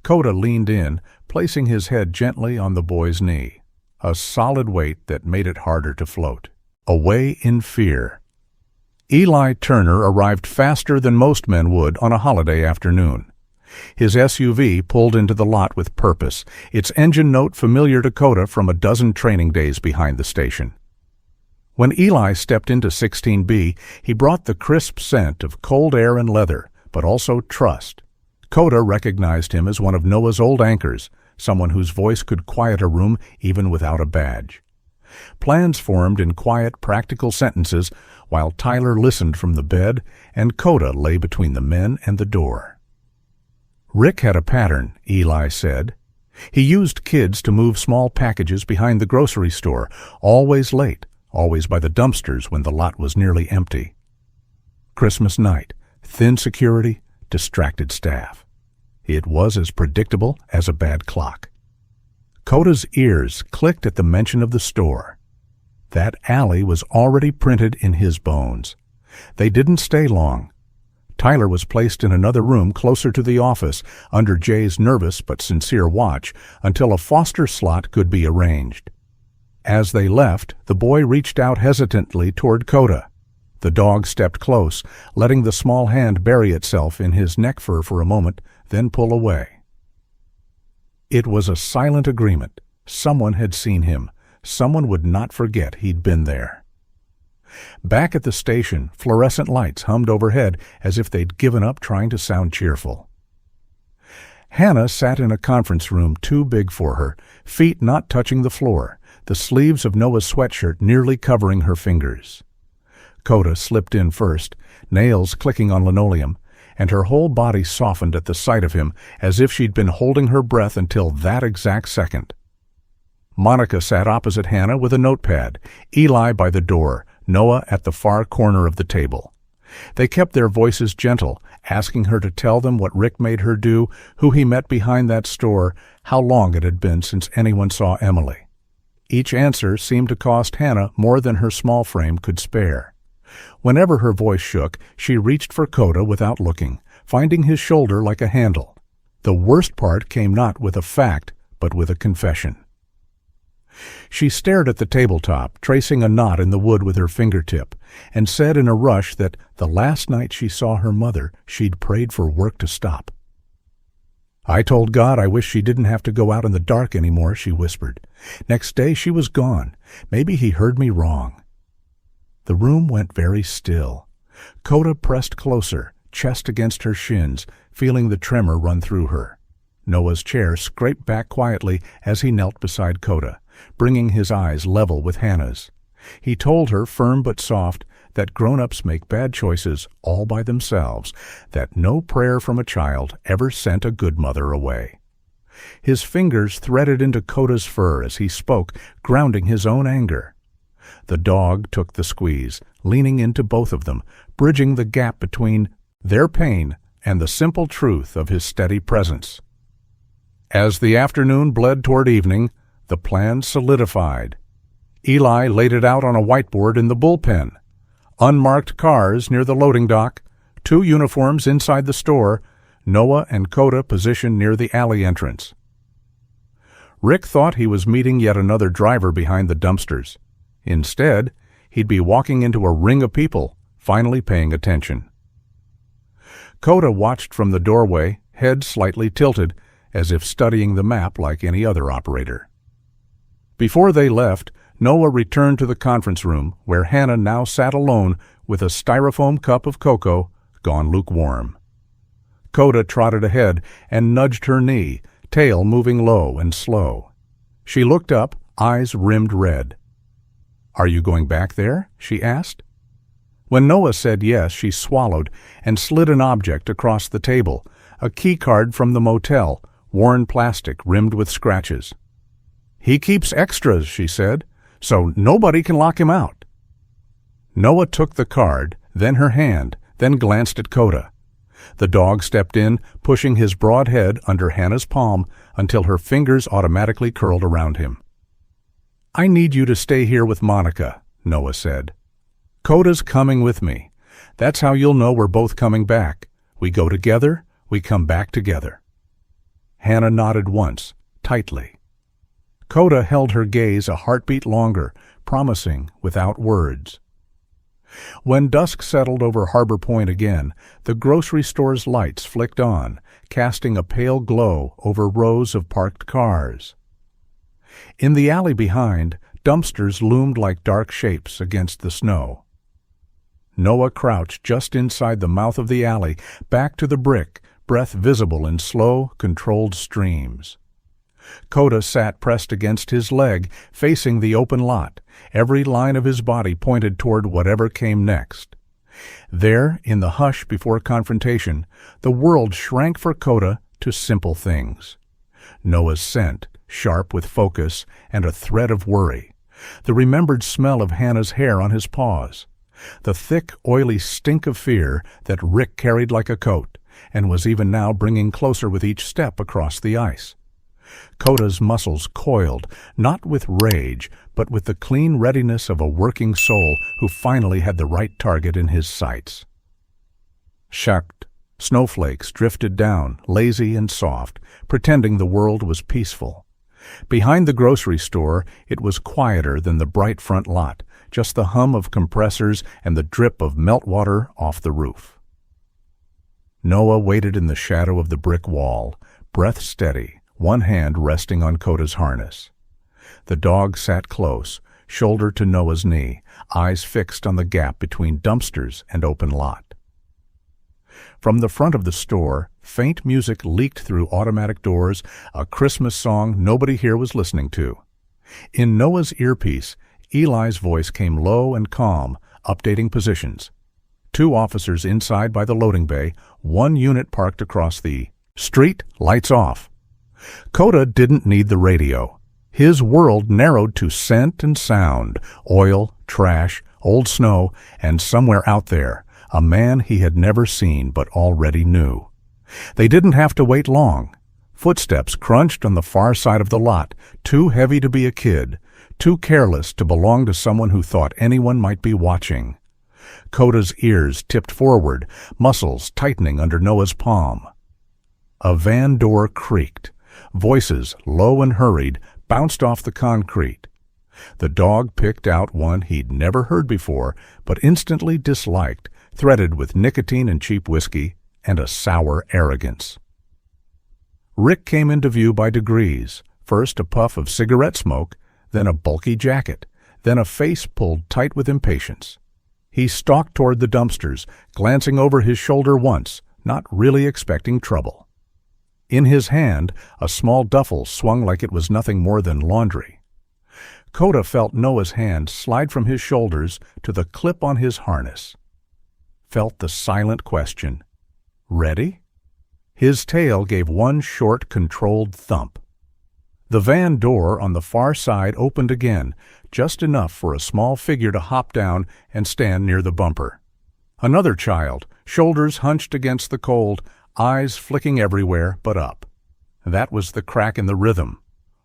[SPEAKER 1] Coda leaned in, placing his head gently on the boy's knee, a solid weight that made it harder to float. Away in fear. Eli Turner arrived faster than most men would on a holiday afternoon. His SUV pulled into the lot with purpose, its engine note familiar to Coda from a dozen training days behind the station. When Eli stepped into 16B, he brought the crisp scent of cold air and leather, but also trust. Coda recognized him as one of Noah's old anchors, someone whose voice could quiet a room even without a badge. Plans formed in quiet, practical sentences while Tyler listened from the bed and Coda lay between the men and the door. Rick had a pattern, Eli said. He used kids to move small packages behind the grocery store, always late, always by the dumpsters when the lot was nearly empty. Christmas night, thin security, distracted staff. It was as predictable as a bad clock. Coda's ears clicked at the mention of the store. That alley was already printed in his bones. They didn't stay long. Tyler was placed in another room closer to the office, under Jay's nervous but sincere watch, until a foster slot could be arranged. As they left, the boy reached out hesitantly toward Coda. The dog stepped close, letting the small hand bury itself in his neck fur for a moment, then pull away. It was a silent agreement. Someone had seen him. Someone would not forget he'd been there. Back at the station, fluorescent lights hummed overhead as if they'd given up trying to sound cheerful. Hannah sat in a conference room too big for her, feet not touching the floor, the sleeves of Noah's sweatshirt nearly covering her fingers. Coda slipped in first, nails clicking on linoleum, and her whole body softened at the sight of him as if she'd been holding her breath until that exact second. Monica sat opposite Hannah with a notepad, Eli by the door, Noah at the far corner of the table. They kept their voices gentle, asking her to tell them what Rick made her do, who he met behind that store, how long it had been since anyone saw Emily. Each answer seemed to cost Hannah more than her small frame could spare. Whenever her voice shook, she reached for Coda without looking, finding his shoulder like a handle. The worst part came not with a fact, but with a confession. She stared at the tabletop, tracing a knot in the wood with her fingertip, and said in a rush that the last night she saw her mother, she'd prayed for work to stop. "I told God I wish she didn't have to go out in the dark anymore," she whispered. "Next day she was gone. Maybe he heard me wrong." The room went very still. Coda pressed closer, chest against her shins, feeling the tremor run through her. Noah's chair scraped back quietly as he knelt beside Coda, bringing his eyes level with Hannah's. He told her, firm but soft, that grown-ups make bad choices all by themselves, that no prayer from a child ever sent a good mother away. His fingers threaded into Coda's fur as he spoke, grounding his own anger. The dog took the squeeze, leaning into both of them, bridging the gap between their pain and the simple truth of his steady presence. As the afternoon bled toward evening, the plan solidified. Eli laid it out on a whiteboard in the bullpen. Unmarked cars near the loading dock, 2 uniforms inside the store, Noah and Coda positioned near the alley entrance. Rick thought he was meeting yet another driver behind the dumpsters. Instead, he'd be walking into a ring of people, finally paying attention. Coda watched from the doorway, head slightly tilted, as if studying the map like any other operator. Before they left, Noah returned to the conference room, where Hannah now sat alone with a styrofoam cup of cocoa, gone lukewarm. Coda trotted ahead and nudged her knee, tail moving low and slow. She looked up, eyes rimmed red. "Are you going back there?" she asked. When Noah said yes, she swallowed and slid an object across the table, a key card from the motel, worn plastic rimmed with scratches. "He keeps extras," she said, "so nobody can lock him out." Noah took the card, then her hand, then glanced at Coda. The dog stepped in, pushing his broad head under Hannah's palm until her fingers automatically curled around him. "I need you to stay here with Monica," Noah said. "Coda's coming with me. That's how you'll know we're both coming back. We go together, we come back together." Hannah nodded once, tightly. Coda held her gaze a heartbeat longer, promising without words. When dusk settled over Harbor Point again, the grocery store's lights flicked on, casting a pale glow over rows of parked cars. In the alley behind, dumpsters loomed like dark shapes against the snow. Noah crouched just inside the mouth of the alley, back to the brick, breath visible in slow, controlled streams. Coda sat pressed against his leg, facing the open lot, every line of his body pointed toward whatever came next. There, in the hush before confrontation, the world shrank for Coda to simple things. Noah's scent, sharp with focus and a thread of worry. The remembered smell of Hannah's hair on his paws. The thick, oily stink of fear that Rick carried like a coat, and was even now bringing closer with each step across the ice. Coda's muscles coiled, not with rage, but with the clean readiness of a working soul who finally had the right target in his sights. Shucked, snowflakes drifted down, lazy and soft, pretending the world was peaceful. Behind the grocery store, it was quieter than the bright front lot, just the hum of compressors and the drip of meltwater off the roof. Noah waited in the shadow of the brick wall, breath steady, one hand resting on Coda's harness. The dog sat close, shoulder to Noah's knee, eyes fixed on the gap between dumpsters and open lot. From the front of the store, faint music leaked through automatic doors, a Christmas song nobody here was listening to. In Noah's earpiece, Eli's voice came low and calm, updating positions. 2 officers inside by the loading bay, 1 unit parked across the street, lights off. Coda didn't need the radio. His world narrowed to scent and sound, oil, trash, old snow, and somewhere out there, a man he had never seen but already knew. They didn't have to wait long. Footsteps crunched on the far side of the lot, too heavy to be a kid, too careless to belong to someone who thought anyone might be watching. Coda's ears tipped forward, muscles tightening under Noah's palm. A van door creaked. Voices, low and hurried, bounced off the concrete. The dog picked out one he'd never heard before, but instantly disliked, threaded with nicotine and cheap whiskey, and a sour arrogance. Rick came into view by degrees, first a puff of cigarette smoke, then a bulky jacket, then a face pulled tight with impatience. He stalked toward the dumpsters, glancing over his shoulder once, not really expecting trouble. In his hand, a small duffel swung like it was nothing more than laundry. Coda felt Noah's hand slide from his shoulders to the clip on his harness. Felt the silent question, "Ready?" His tail gave one short, controlled thump. The van door on the far side opened again, just enough for a small figure to hop down and stand near the bumper. Another child, shoulders hunched against the cold, eyes flicking everywhere but up. That was the crack in the rhythm.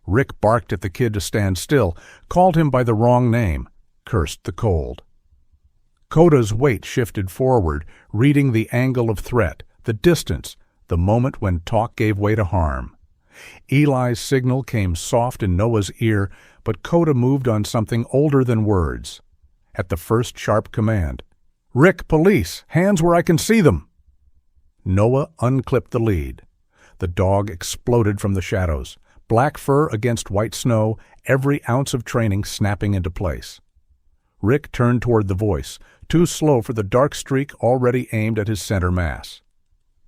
[SPEAKER 1] Rick barked at the kid to stand still, called him by the wrong name, cursed the cold. Coda's weight shifted forward, reading the angle of threat, the distance, the moment when talk gave way to harm. Eli's signal came soft in Noah's ear, but Coda moved on something older than words. At the first sharp command, "Rick, police! Hands where I can see them!" Noah unclipped the lead. The dog exploded from the shadows, black fur against white snow, every ounce of training snapping into place. Rick turned toward the voice, too slow for the dark streak already aimed at his center mass.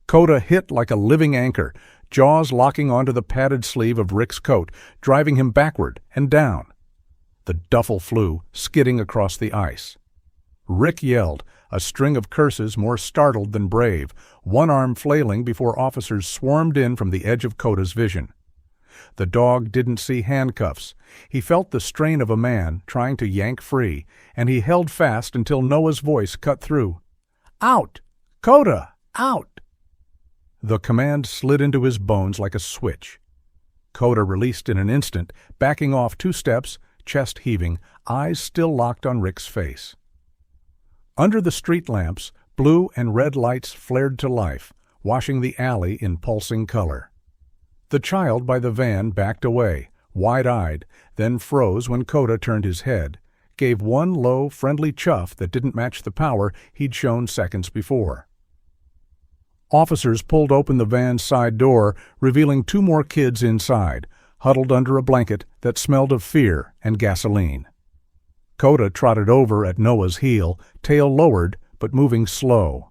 [SPEAKER 1] Coda hit like a living anchor, jaws locking onto the padded sleeve of Rick's coat, driving him backward and down. The duffel flew, skidding across the ice. Rick yelled, a string of curses more startled than brave, one arm flailing before officers swarmed in from the edge of Coda's vision. The dog didn't see handcuffs. He felt the strain of a man trying to yank free, and he held fast until Noah's voice cut through. "Out! Coda! Out!" The command slid into his bones like a switch. Coda released in an instant, backing off 2 steps, chest heaving, eyes still locked on Rick's face. Under the street lamps, blue and red lights flared to life, washing the alley in pulsing color. The child by the van backed away, wide-eyed, then froze when Coda turned his head, gave one low, friendly chuff that didn't match the power he'd shown seconds before. Officers pulled open the van's side door, revealing 2 more kids inside, huddled under a blanket that smelled of fear and gasoline. Coda trotted over at Noah's heel, tail lowered but moving slow.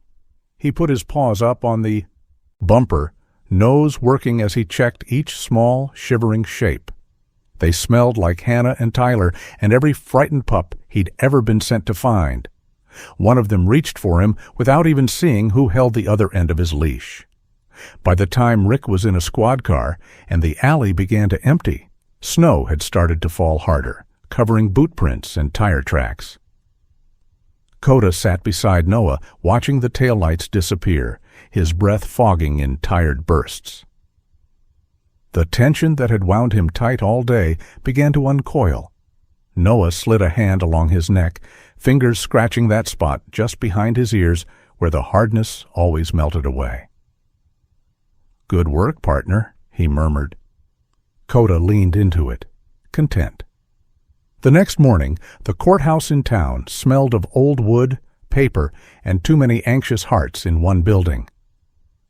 [SPEAKER 1] He put his paws up on the bumper, nose working as he checked each small, shivering shape. They smelled like Hannah and Tyler and every frightened pup he'd ever been sent to find. One of them reached for him without even seeing who held the other end of his leash. By the time Rick was in a squad car and the alley began to empty, snow had started to fall harder, covering boot prints and tire tracks. Coda sat beside Noah, watching the taillights disappear, his breath fogging in tired bursts. The tension that had wound him tight all day began to uncoil. Noah slid a hand along his neck, fingers scratching that spot just behind his ears where the hardness always melted away. "Good work, partner," he murmured. Coda leaned into it, content. The next morning, the courthouse in town smelled of old wood, paper, and too many anxious hearts in one building.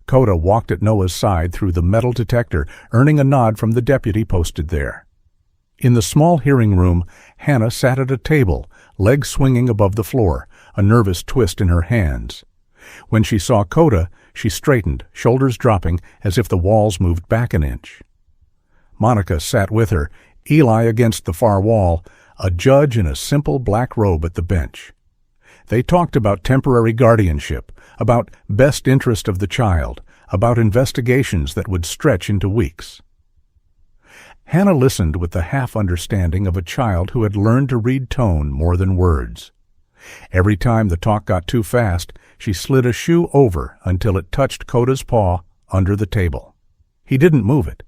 [SPEAKER 1] Coda walked at Noah's side through the metal detector, earning a nod from the deputy posted there. In the small hearing room, Hannah sat at a table, legs swinging above the floor, a nervous twist in her hands. When she saw Coda, she straightened, shoulders dropping as if the walls moved back an inch. Monica sat with her, Eli against the far wall, a judge in a simple black robe at the bench. They talked about temporary guardianship, about best interest of the child, about investigations that would stretch into weeks. Hannah listened with the half-understanding of a child who had learned to read tone more than words. Every time the talk got too fast, she slid a shoe over until it touched Coda's paw under the table. He didn't move it.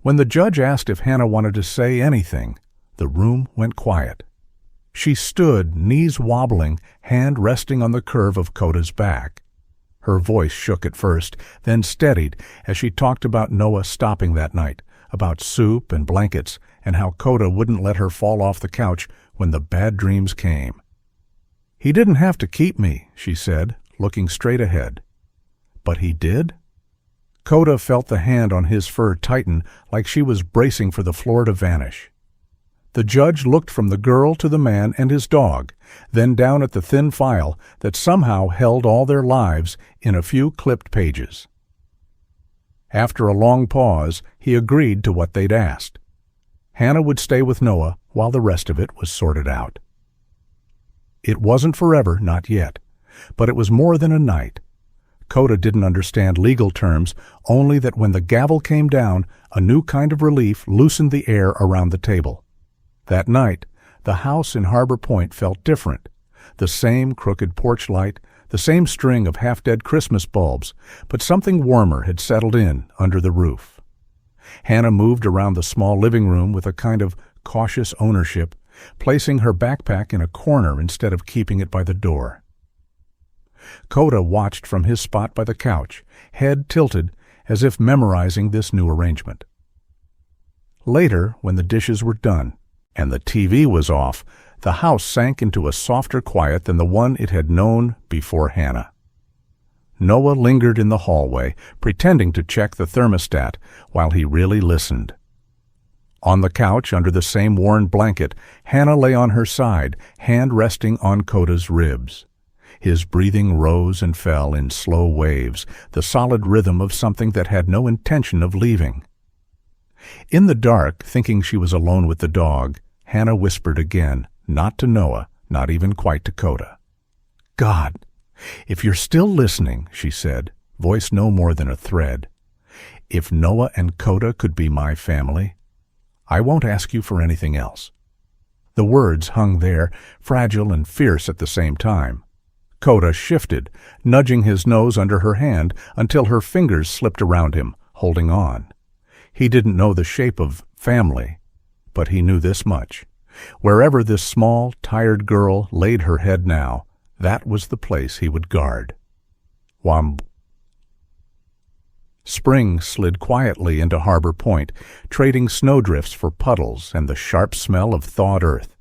[SPEAKER 1] When the judge asked if Hannah wanted to say anything, the room went quiet. She stood, knees wobbling, hand resting on the curve of Coda's back. Her voice shook at first, then steadied as she talked about Noah stopping that night, about soup and blankets, and how Coda wouldn't let her fall off the couch when the bad dreams came. "He didn't have to keep me," she said, looking straight ahead. "But he did?" Coda felt the hand on his fur tighten like she was bracing for the floor to vanish. The judge looked from the girl to the man and his dog, then down at the thin file that somehow held all their lives in a few clipped pages. After a long pause, he agreed to what they'd asked. Hannah would stay with Noah while the rest of it was sorted out. It wasn't forever, not yet, but it was more than a night. Coda didn't understand legal terms, only that when the gavel came down, a new kind of relief loosened the air around the table. That night, the house in Harbor Point felt different. The same crooked porch light, the same string of half-dead Christmas bulbs, but something warmer had settled in under the roof. Hannah moved around the small living room with a kind of cautious ownership, placing her backpack in a corner instead of keeping it by the door. Coda watched from his spot by the couch, head tilted as if memorizing this new arrangement. Later, when the dishes were done and the TV was off, the house sank into a softer quiet than the one it had known before Hannah. Noah lingered in the hallway, pretending to check the thermostat while he really listened. On the couch, under the same worn blanket, Hannah lay on her side, hand resting on Coda's ribs. His breathing rose and fell in slow waves, the solid rhythm of something that had no intention of leaving. In the dark, thinking she was alone with the dog, Hannah whispered again, not to Noah, not even quite to Coda. "God, if you're still listening," she said, voice no more than a thread, "if Noah and Coda could be my family, I won't ask you for anything else." The words hung there, fragile and fierce at the same time. Coda shifted, nudging his nose under her hand until her fingers slipped around him, holding on. He didn't know the shape of family, but he knew this much. Wherever this small, tired girl laid her head now, that was the place he would guard. Wham! Spring slid quietly into Harbor Point, trading snowdrifts for puddles and the sharp smell of thawed earth.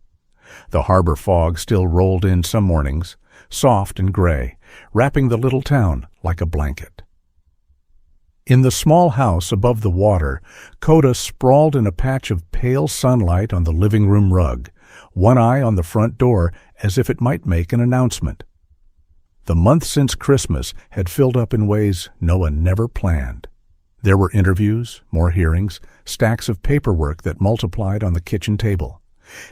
[SPEAKER 1] The harbor fog still rolled in some mornings, soft and gray, wrapping the little town like a blanket. In the small house above the water, Coda sprawled in a patch of pale sunlight on the living room rug, one eye on the front door as if it might make an announcement. The month since Christmas had filled up in ways Noah never planned. There were interviews, more hearings, stacks of paperwork that multiplied on the kitchen table.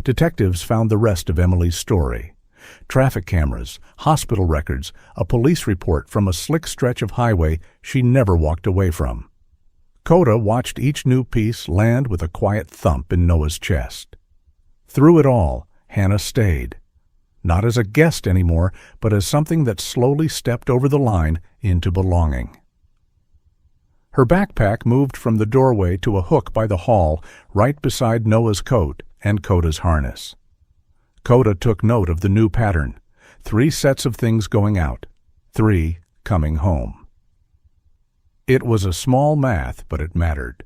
[SPEAKER 1] Detectives found the rest of Emily's story. Traffic cameras, hospital records, a police report from a slick stretch of highway she never walked away from. Coda watched each new piece land with a quiet thump in Noah's chest. Through it all, Hannah stayed. Not as a guest anymore, but as something that slowly stepped over the line into belonging. Her backpack moved from the doorway to a hook by the hall, right beside Noah's coat and Coda's harness. Coda took note of the new pattern: 3 sets of things going out, 3 coming home. It was a small math, but it mattered.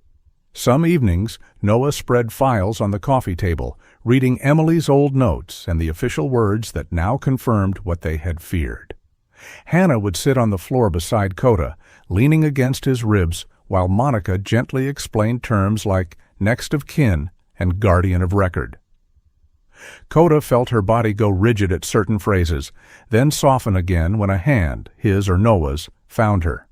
[SPEAKER 1] Some evenings, Noah spread files on the coffee table, reading Emily's old notes and the official words that now confirmed what they had feared. Hannah would sit on the floor beside Coda, leaning against his ribs, while Monica gently explained terms like next of kin and guardian of record. Coda felt her body go rigid at certain phrases, then soften again when a hand, his or Noah's, found her.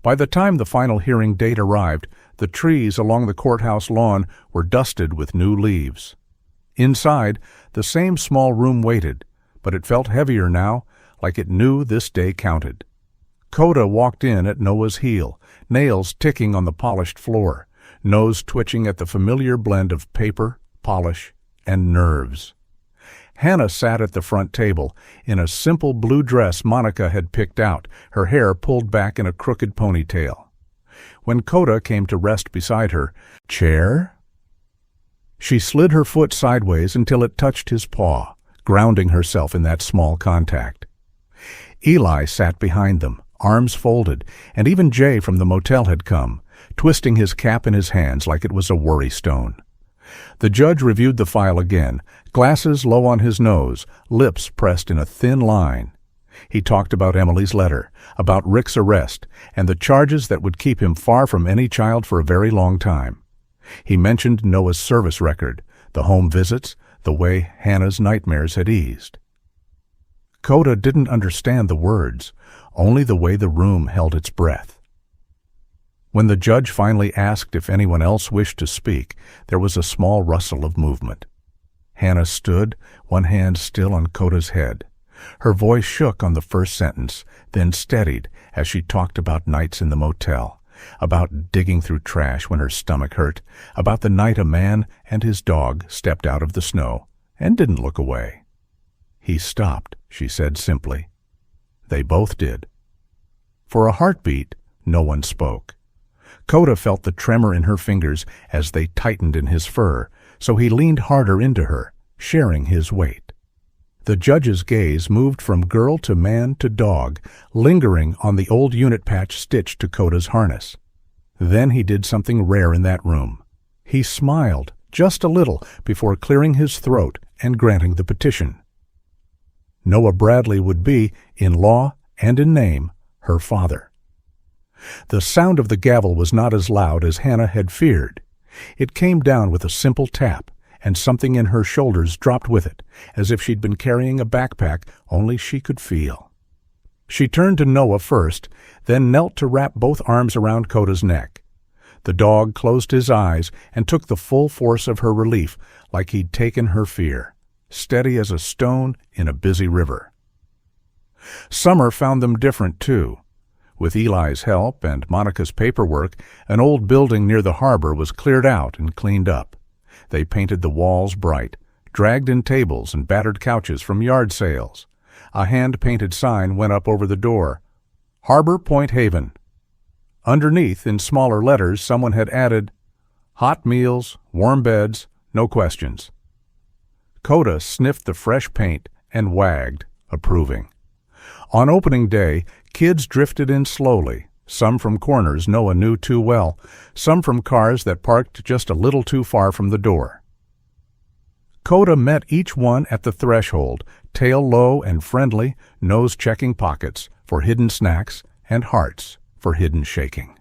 [SPEAKER 1] By the time the final hearing date arrived, the trees along the courthouse lawn were dusted with new leaves. Inside, the same small room waited, but it felt heavier now, like it knew this day counted. Coda walked in at Noah's heel, nails ticking on the polished floor, nose twitching at the familiar blend of paper, polish, and nerves. Hannah sat at the front table, in a simple blue dress Monica had picked out, her hair pulled back in a crooked ponytail. When Coda came to rest beside her, "Chair?" She slid her foot sideways until it touched his paw, grounding herself in that small contact. Eli sat behind them, arms folded, and even Jay from the motel had come, twisting his cap in his hands like it was a worry stone. The judge reviewed the file again, glasses low on his nose, lips pressed in a thin line. He talked about Emily's letter, about Rick's arrest, and the charges that would keep him far from any child for a very long time. He mentioned Noah's service record, the home visits, the way Hannah's nightmares had eased. Coda didn't understand the words, only the way the room held its breath. When the judge finally asked if anyone else wished to speak, there was a small rustle of movement. Hannah stood, one hand still on Coda's head. Her voice shook on the first sentence, then steadied as she talked about nights in the motel, about digging through trash when her stomach hurt, about the night a man and his dog stepped out of the snow and didn't look away. "He stopped," she said simply. They both did. For a heartbeat, no one spoke. Coda felt the tremor in her fingers as they tightened in his fur, so he leaned harder into her, sharing his weight. The judge's gaze moved from girl to man to dog, lingering on the old unit patch stitched to Coda's harness. Then he did something rare in that room. He smiled, just a little, before clearing his throat and granting the petition. Noah Bradley would be, in law and in name, her father. The sound of the gavel was not as loud as Hannah had feared. It came down with a simple tap, and something in her shoulders dropped with it, as if she'd been carrying a backpack only she could feel. She turned to Noah first, then knelt to wrap both arms around Coda's neck. The dog closed his eyes and took the full force of her relief, like he'd taken her fear, steady as a stone in a busy river. Summer found them different, too. With Eli's help and Monica's paperwork, an old building near the harbor was cleared out and cleaned up. They painted the walls bright, dragged in tables and battered couches from yard sales. A hand-painted sign went up over the door, Harbor Point Haven. Underneath, in smaller letters, someone had added, hot meals, warm beds, no questions. Coda sniffed the fresh paint and wagged, approving. On opening day, kids drifted in slowly, some from corners Noah knew too well, some from cars that parked just a little too far from the door. Coda met each one at the threshold, tail low and friendly, nose checking pockets for hidden snacks and hearts for hidden shaking.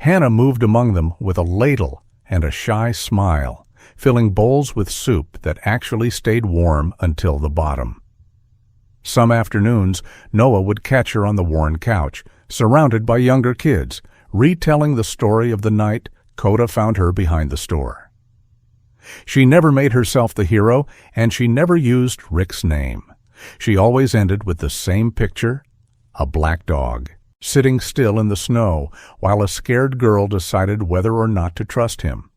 [SPEAKER 1] Hannah moved among them with a ladle and a shy smile, filling bowls with soup that actually stayed warm until the bottom. Some afternoons, Noah would catch her on the worn couch, surrounded by younger kids, retelling the story of the night Coda found her behind the store. She never made herself the hero, and she never used Rick's name. She always ended with the same picture, a black dog, sitting still in the snow while a scared girl decided whether or not to trust him.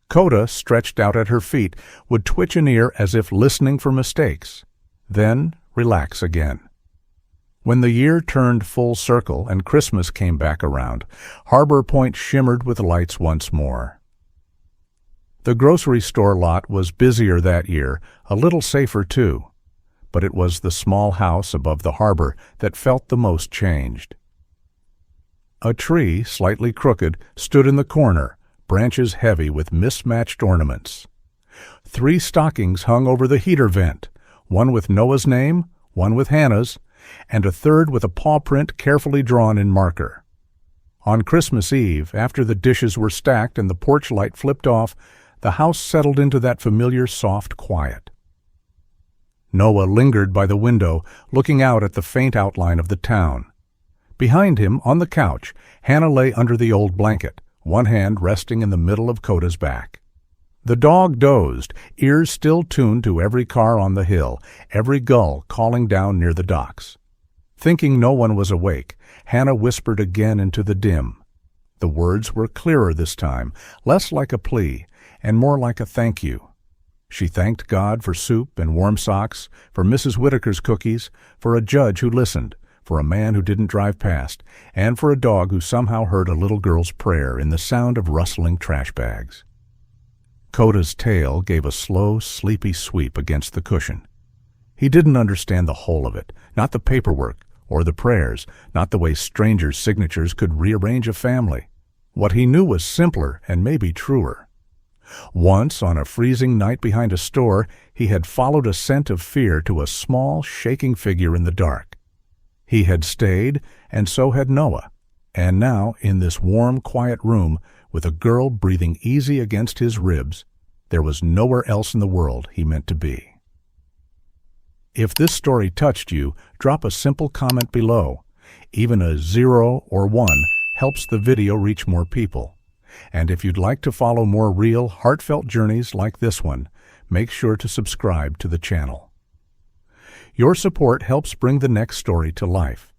[SPEAKER 1] Coda, stretched out at her feet, would twitch an ear as if listening for mistakes, then relax again. When the year turned full circle and Christmas came back around, Harbor Point shimmered with lights once more. The grocery store lot was busier that year, a little safer too, but it was the small house above the harbor that felt the most changed. A tree, slightly crooked, stood in the corner, branches heavy with mismatched ornaments. 3 stockings hung over the heater vent, one with Noah's name, one with Hannah's, and a third with a paw print carefully drawn in marker. On Christmas Eve, after the dishes were stacked and the porch light flipped off, the house settled into that familiar soft quiet. Noah lingered by the window, looking out at the faint outline of the town. Behind him, on the couch, Hannah lay under the old blanket, one hand resting in the middle of Coda's back. The dog dozed, ears still tuned to every car on the hill, every gull calling down near the docks. Thinking no one was awake, Hannah whispered again into the dim. The words were clearer this time, less like a plea, and more like a thank you. She thanked God for soup and warm socks, for Mrs. Whitaker's cookies, for a judge who listened, for a man who didn't drive past, and for a dog who somehow heard a little girl's prayer in the sound of rustling trash bags. Coda's tail gave a slow, sleepy sweep against the cushion. He didn't understand the whole of it, not the paperwork or the prayers, not the way strangers' signatures could rearrange a family. What he knew was simpler and maybe truer. Once, on a freezing night behind a store, he had followed a scent of fear to a small, shaking figure in the dark. He had stayed, and so had Noah, and now, in this warm, quiet room, with a girl breathing easy against his ribs, there was nowhere else in the world he meant to be. If this story touched you, drop a simple comment below. Even a 0 or 1 helps the video reach more people. And if you'd like to follow more real, heartfelt journeys like this one, make sure to subscribe to the channel. Your support helps bring the next story to life.